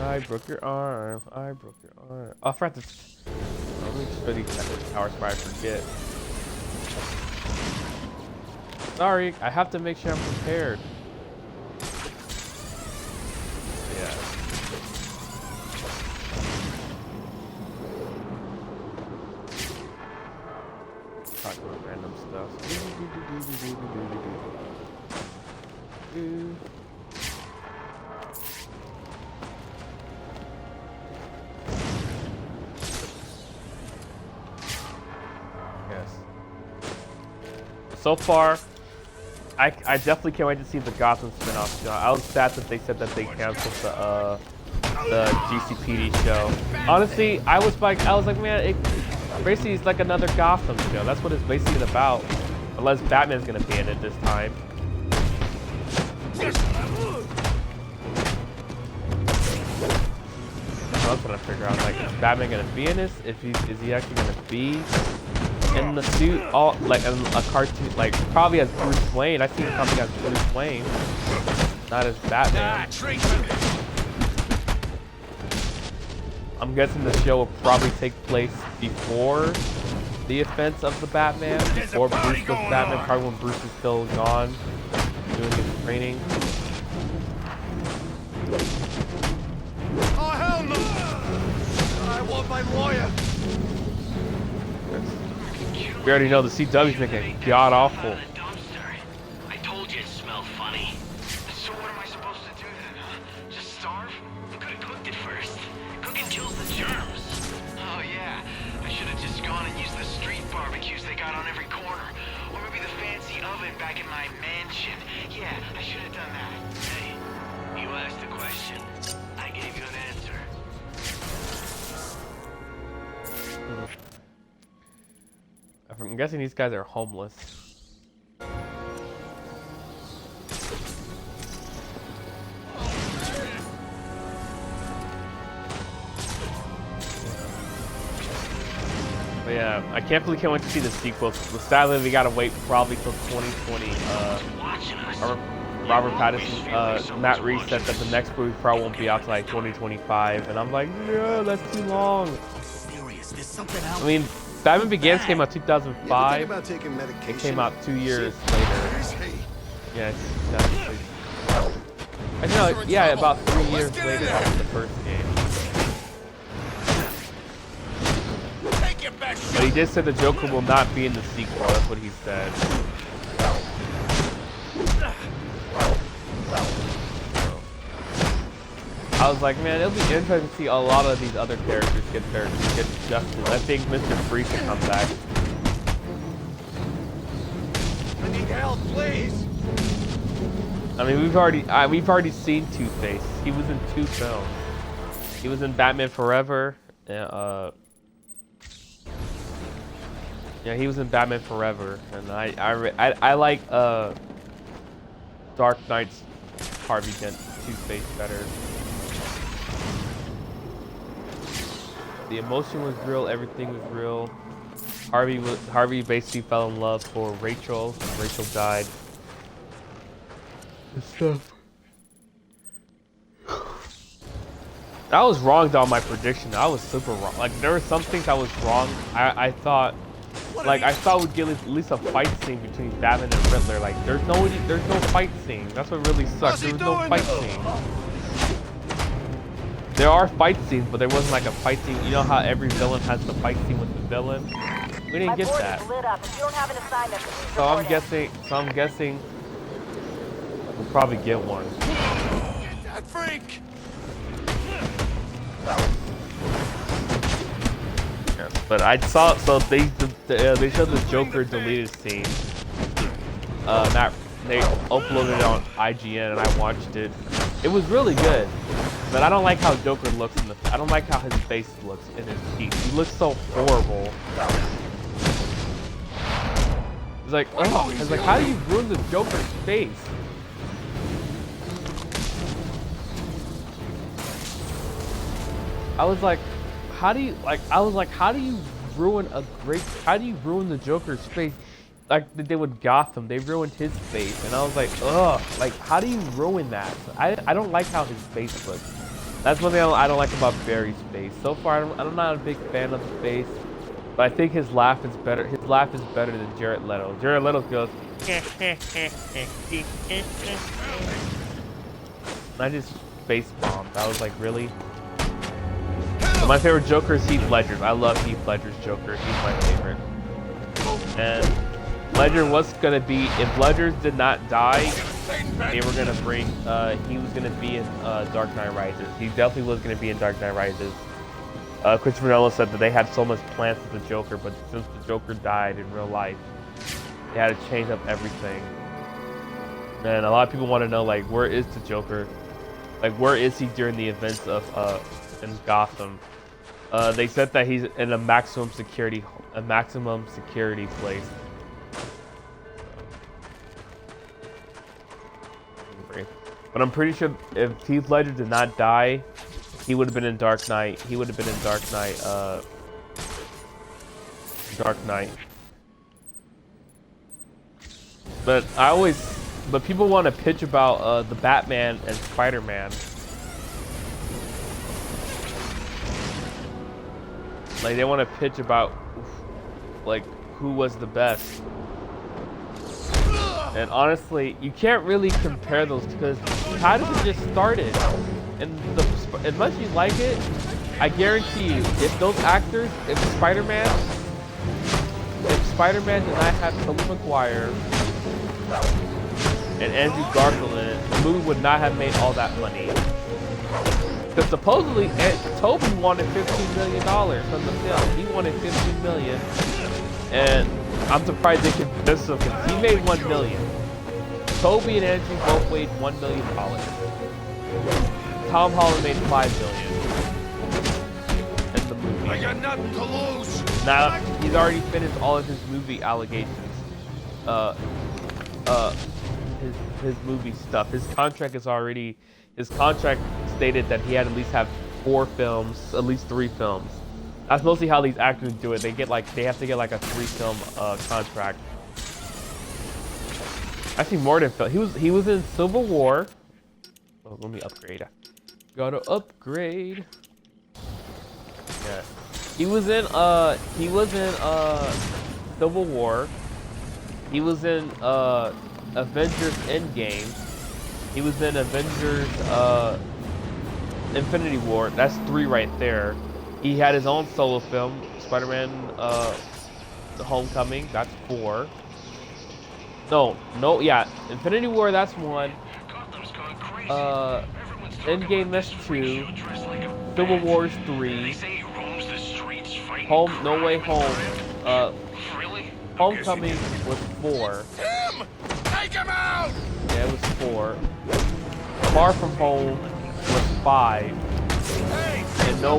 I broke your arm. I broke your arm. Oh, I forgot to. Let me just really check towers before I forget. Sorry, I have to make sure I'm prepared. Yeah. Talk about random stuff. Yes. So far, I definitely can't wait to see the Gotham spin-off show. I was sad that they said that they canceled the GCPD show. Honestly, I was like, man, basically it's like another Gotham show. That's what it's basically about. Unless Batman's gonna be in it this time. I was trying to figure out, like, is Batman gonna be in this? Is he actually gonna be in the suit, all like in a cartoon, like probably as Bruce Wayne? I see him coming as Bruce Wayne, not as Batman. I'm guessing the show will probably take place before the events of the Batman, before Bruce was Batman, probably when Bruce is still gone, doing his training. Oh, hell no! I want my lawyer! We already know the CW's making god awful. I told you it smelled funny. So what am I supposed to do then, huh? Just starve? You could have cooked it first. Cooking kills the germs. Oh yeah, I should have just gone and used the street barbecues they got on every corner. Or maybe the fancy oven back in my mansion. Yeah, I should have done that. Hey, you asked a question. I gave you an answer. I'm guessing these guys are homeless. But Yeah, I can't wait to see the sequel. Sadly, we gotta wait probably till 2020. Robert Pattinson, Matt Reeves said that the next movie probably won't be out till like 2025, and I'm like, no, that's too long. I mean, Batman Begins came out 2005. It came out 2 years later. Yeah, definitely. I know, yeah, about 3 years later after the first game. But he did say the Joker will not be in the sequel. That's what he said. I was like, man, it'll be interesting to see a lot of these other characters get justice. I think Mr. Freeze can come back. I need help, please. I mean, we've already seen Two-Face. He was in 2 films. He was in Batman Forever. Yeah, he was in Batman Forever, and I like Dark Knight's Harvey Dent Two-Face better. The emotion was real, everything was real. Harvey basically fell in love for Rachel. Rachel died. And stuff. I was wrong though on my prediction. I was super wrong. Like there were some things I was wrong. I thought we'd get at least a fight scene between Batman and Riddler. Like there's no fight scene. That's what really sucks. There was no fight scene. There are fight scenes, but there wasn't like a fight scene. You know how every villain has the fight scene with the villain? We didn't get that. So I'm guessing we'll probably get one. Get that freak! Yes, but I saw they showed the Joker deleted scene. They uploaded it on IGN and I watched it. It was really good, but I don't like how Joker looks I don't like how his face looks in his teeth. He looks so horrible. It's like, oh, it's like, how do you ruin the Joker's face? I was like, how do you ruin the Joker's face? Like they did with Gotham, they ruined his face, and I was like, ugh, like how do you ruin that? I don't like how his face looks. That's one thing I don't like about Barry's face. So far, I'm not a big fan of the face, but I think his laugh is better. His laugh is better than Jared Leto. Jared Leto goes, and I just face bombed. I was like, really? But my favorite Joker is Heath Ledger. I love Heath Ledger's Joker. He's my favorite. And Ledger was gonna be, if Ledger did not die, they were gonna bring, he was gonna be in Dark Knight Rises. He definitely was gonna be in Dark Knight Rises. Christopher Nolan said that they had so much plans with the Joker, but since the Joker died in real life, they had to change up everything. And a lot of people want to know, like, where is the Joker? Like, where is he during the events of in Gotham? They said that he's in a maximum security place. But I'm pretty sure if Heath Ledger did not die, he would have been in Dark Knight. He would have been in Dark Knight. But people want to pitch about the Batman and Spider-Man. Like they want to pitch about like who was the best. And honestly, you can't really compare those because Pattinson just started, and as much as you like it, I guarantee you, if those actors, if Spider-Man did not have Tobey Maguire and Andrew Garfield in it, the movie would not have made all that money. Because supposedly, Tobey wanted $15 million from the film. He wanted $15 million, and I'm surprised they convinced him because he made $1 million. Tobey and Andrew both made $1 million. Tom Holland made $5 million. In the movie. I got nothing to lose. Now he's already finished all of his movie allegations. His movie stuff. His contract stated that he had at least have 4 films, at least 3 films. That's mostly how these actors do it. They have to get like a 3-film contract. Actually, more than film. He was in Civil War. Oh, let me upgrade. Gotta upgrade. Yeah. He was in Civil War. He was in Avengers Endgame. He was in Avengers Infinity War. That's 3 right there. He had his own solo film, Spider-Man Homecoming. That's 4. No, yeah. Infinity War, that's 1. Endgame, that's 2. Civil War's 3. No Way Home. Homecoming was 4. Tim! Take him out! Yeah, it was 4. Far From Home was 5. And No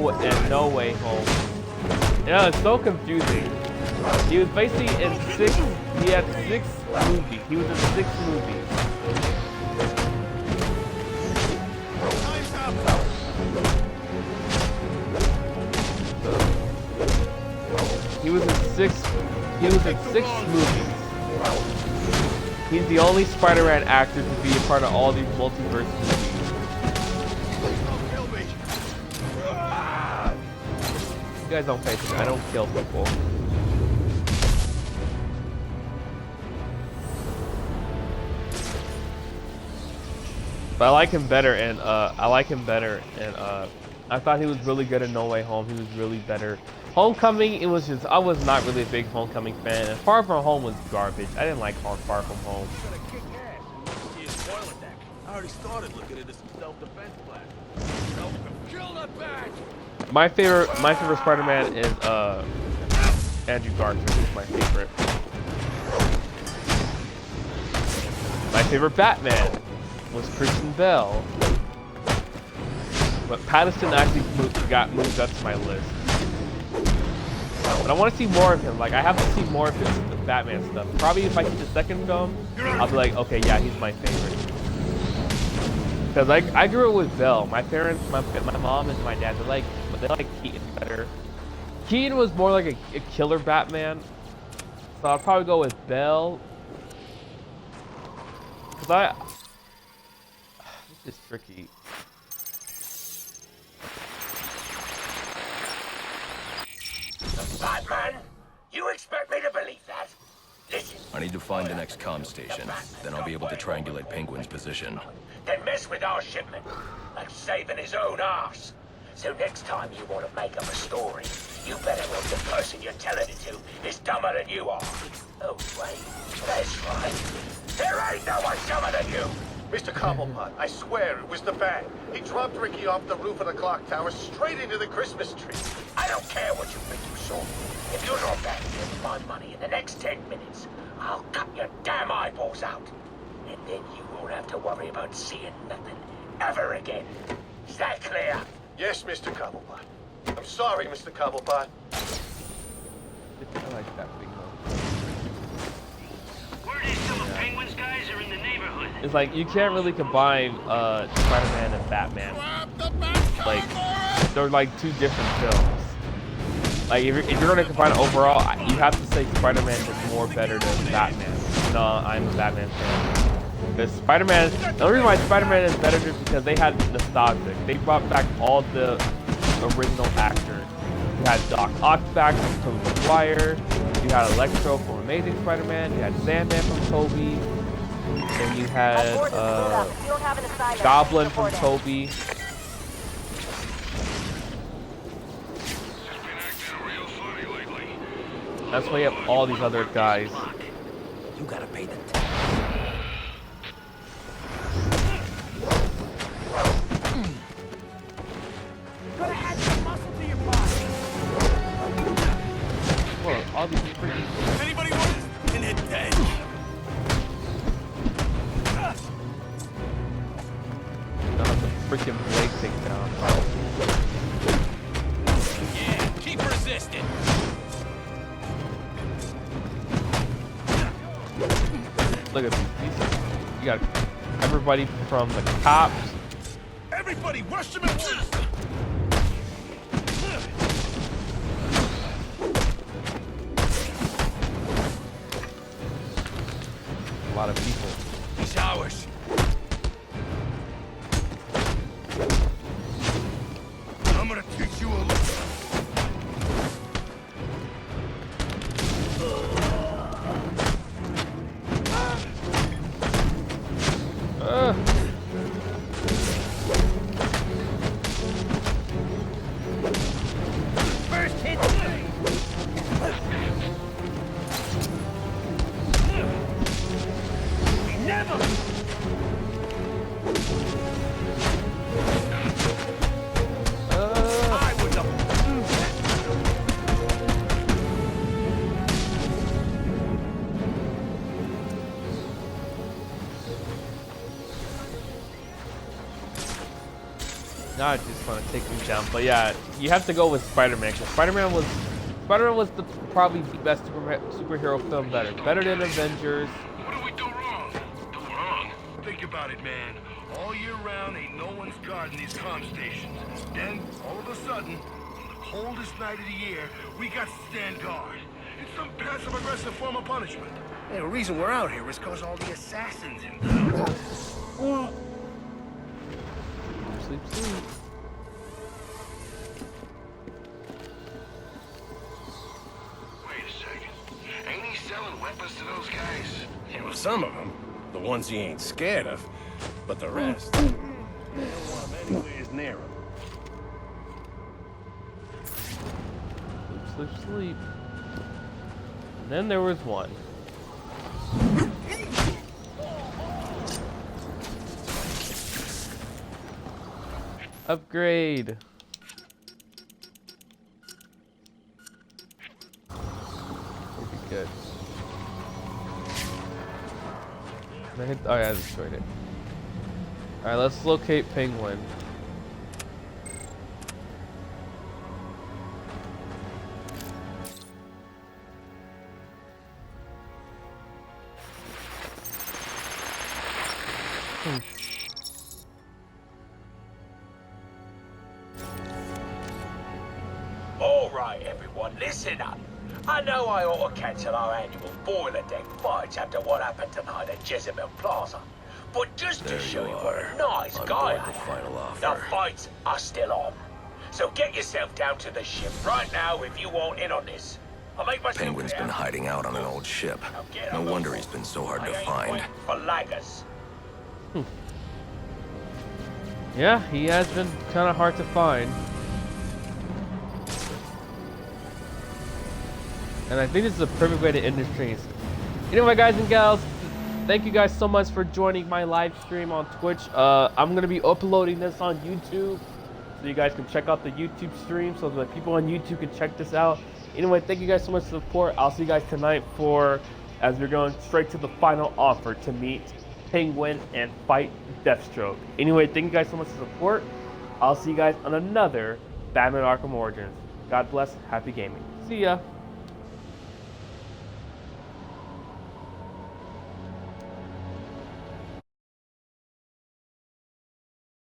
Way Home. Yeah, it's so confusing. He was basically in 6. He had 6 movies. He was in 6 movies. He was in 6 movies. He's the only Spider-Man actor to be a part of all these multiverse movies. You guys don't face me. I don't kill people. But I like him better, and I thought he was really good in No Way Home. He was really better. Homecoming, I was not really a big Homecoming fan, and Far From Home was garbage. I didn't like Far From Home. I already started looking into some self-defense plans. Kill that bat! My favorite Spider-Man is Andrew Garfield. Is my favorite. My favorite Batman was Christian Bale, but Pattinson actually got moved up to my list. But I want to see more of him. Like, I have to see more of his Batman stuff. Probably if I see the second film, I'll be like, okay, yeah, he's my favorite. Because I grew up with Belle. My parents, my mom and my dad, they like Keaton better. Keaton was more like a killer Batman. So I'll probably go with Belle. Because this is tricky. Batman? You expect me to believe that? Listen. I need to find the next comm station. Then I'll be able to triangulate Penguin's position. Then mess with our shipment, like saving his own arse. So next time you want to make up a story, you better hope the person you're telling it to is dumber than you are. Oh, wait. That's right. There ain't no one dumber than you. Mr. Cobblepot, I swear it was the bat. He dropped Ricky off the roof of the clock tower straight into the Christmas tree. I don't care what you think you saw. If you're not back here with my money in the next 10 minutes, I'll cut your damn eyeballs out. And then you won't have to worry about seeing nothing ever again. Is that clear? Yes, Mr. Cobblepot. I'm sorry, Mr. Cobblepot. I like that big one. Word is some of Penguin's guys are in the neighborhood. It's like you can't really combine Spider-Man and Batman. Like they're like 2 different films. Like if you're gonna combine it overall, you have to say Spider-Man is more better than Batman. No, I'm a Batman fan. Because Spider-Man, the only reason why Spider-Man is better is because they had nostalgic. They brought back all the original actors. You had Doc Ock back from Tobey Maguire. You had Electro from Amazing Spider-Man. You had Sandman from Tobey. And you had Goblin from Tobey. That's why you have all these other guys. You gotta pay the Gotta add some muscle to your body. Whoa, all these freaking... Anybody want it? And hit dead. Freaking blade takedown. Yeah, keep resisting. Look at these. You got everybody from the cops. Everybody, rush him at once! lot of people. He's ours. I'm gonna teach you a lesson. First hit. Never. I was a... Now I just want to take me down. But yeah, you have to go with Spider-Man. Because Spider-Man was the probably the best superhero film. Better than Avengers. What did we do wrong? Do wrong? Think about it, man. All year round, ain't no one's guarding these comm stations. Then, all of a sudden, on the coldest night of the year, we got to stand guard. It's some passive-aggressive form of punishment. Hey, the reason we're out here is because all the assassins in town. Sleep, sleep. Wait a second. Ain't he selling weapons to those guys? Yeah, well, some of them. The ones he ain't scared of. But the rest, they don't want him anyways near him. Sleep, sleep, sleep. And then there was one. Upgrade. Would be good. Can I hit? Oh yeah, I destroyed it. All right, let's locate Penguin. All right, everyone, listen up. I know I ought to cancel our annual boiler deck fights after what happened tonight at Jezebel Plaza. But just to show you what a nice guy I am, the fights are still on. So get yourself down to the ship right now if you want in on this. I'll make myself Penguin's been hiding out on an old ship. No wonder he's been so hard to find. for laggers. Yeah, he has been kind of hard to find. And I think this is a perfect way to end the streams. Anyway, guys and gals, thank you guys so much for joining my live stream on Twitch. I'm going to be uploading this on YouTube, so you guys can check out the YouTube stream, so that people on YouTube can check this out. Anyway, thank you guys so much for the support. I'll see you guys tonight as we're going straight to the final offer to meet Penguin and fight Deathstroke. Anyway, thank you guys so much for the support. I'll see you guys on another Batman Arkham Origins. God bless. Happy gaming. See ya.